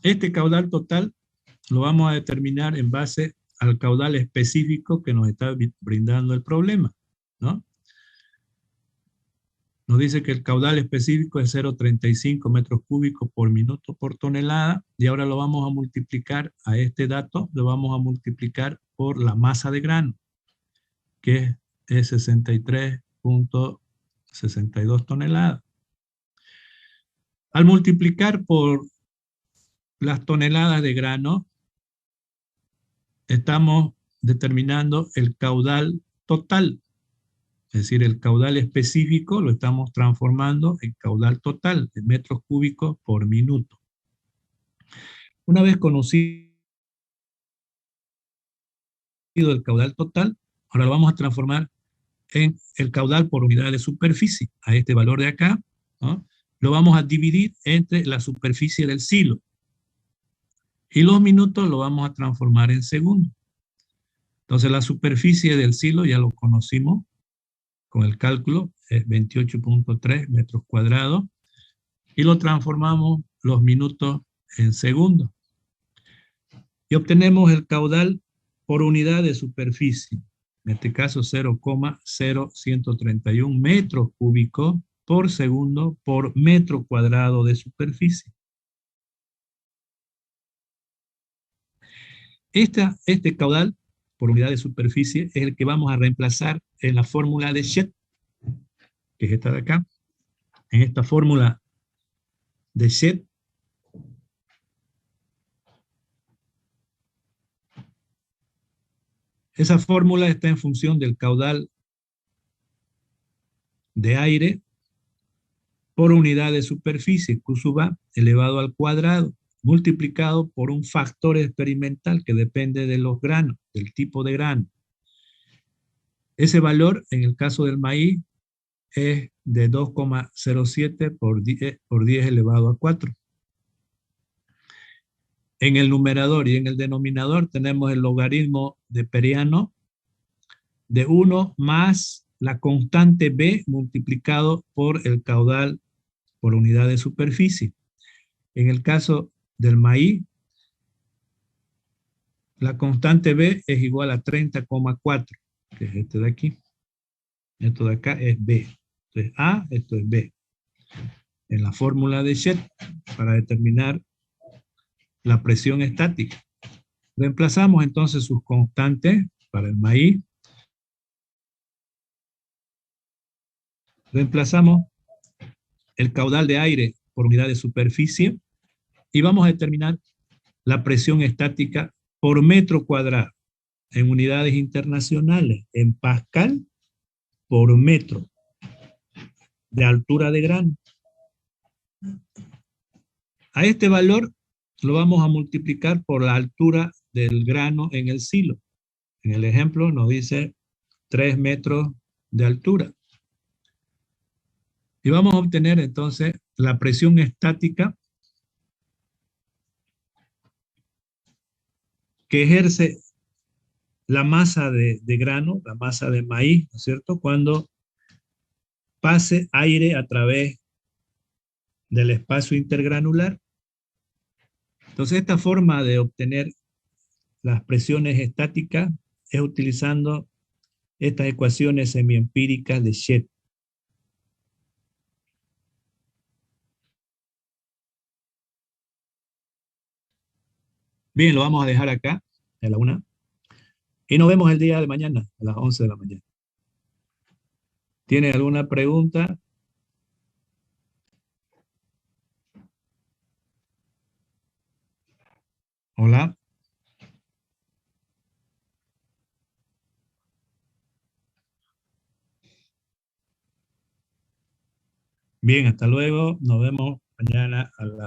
Este caudal total lo vamos a determinar en base al caudal específico que nos está brindando el problema, ¿no? Nos dice que el caudal específico es 0,35 metros cúbicos por minuto por tonelada, y ahora lo vamos a multiplicar a este dato, lo vamos a multiplicar por la masa de grano, que es 63,62 toneladas. Al multiplicar por las toneladas de grano, estamos determinando el caudal total. Es decir, el caudal específico lo estamos transformando en caudal total, de metros cúbicos por minuto. Una vez conocido el caudal total, ahora lo vamos a transformar en el caudal por unidad de superficie. A este valor de acá, ¿no?, lo vamos a dividir entre la superficie del silo. Y los minutos lo vamos a transformar en segundos. Entonces la superficie del silo ya lo conocimos con el cálculo, es 28,3 metros cuadrados, y lo transformamos los minutos en segundos. Y obtenemos el caudal por unidad de superficie, en este caso 0,0131 metros cúbicos por segundo por metro cuadrado de superficie. Este caudal por unidad de superficie es el que vamos a reemplazar en la fórmula de Shed, que es esta de acá. En esta fórmula de Shed, esa fórmula está en función del caudal de aire por unidad de superficie, Q sub A elevado al cuadrado, multiplicado por un factor experimental que depende de los granos, del tipo de grano. Ese valor, en el caso del maíz, es de 2,07 por 10 elevado a 4. En el numerador y en el denominador tenemos el logaritmo de Periano de 1 más la constante B multiplicado por el caudal por unidad de superficie. En el caso del maíz, la constante B es igual a 30,4, que es este de aquí. Esto de acá es B. Esto es A, esto es B. En la fórmula de Shed, para determinar la presión estática, reemplazamos entonces sus constantes para el maíz. Reemplazamos el caudal de aire por unidad de superficie y vamos a determinar la presión estática por metro cuadrado en unidades internacionales, en Pascal por metro de altura de grano. A este valor lo vamos a multiplicar por la altura del grano en el silo. En el ejemplo nos dice 3 metros de altura. Y vamos a obtener entonces la presión estática que ejerce la masa de grano, la masa de maíz, ¿no es cierto? Cuando pase aire a través del espacio intergranular. Entonces, esta forma de obtener las presiones estáticas es utilizando estas ecuaciones semiempíricas de Shed. Bien, lo vamos a dejar acá a la 1. Y nos vemos el día de mañana a las 11 de la mañana. ¿Tiene alguna pregunta? Hola. Bien, hasta luego. Nos vemos mañana a las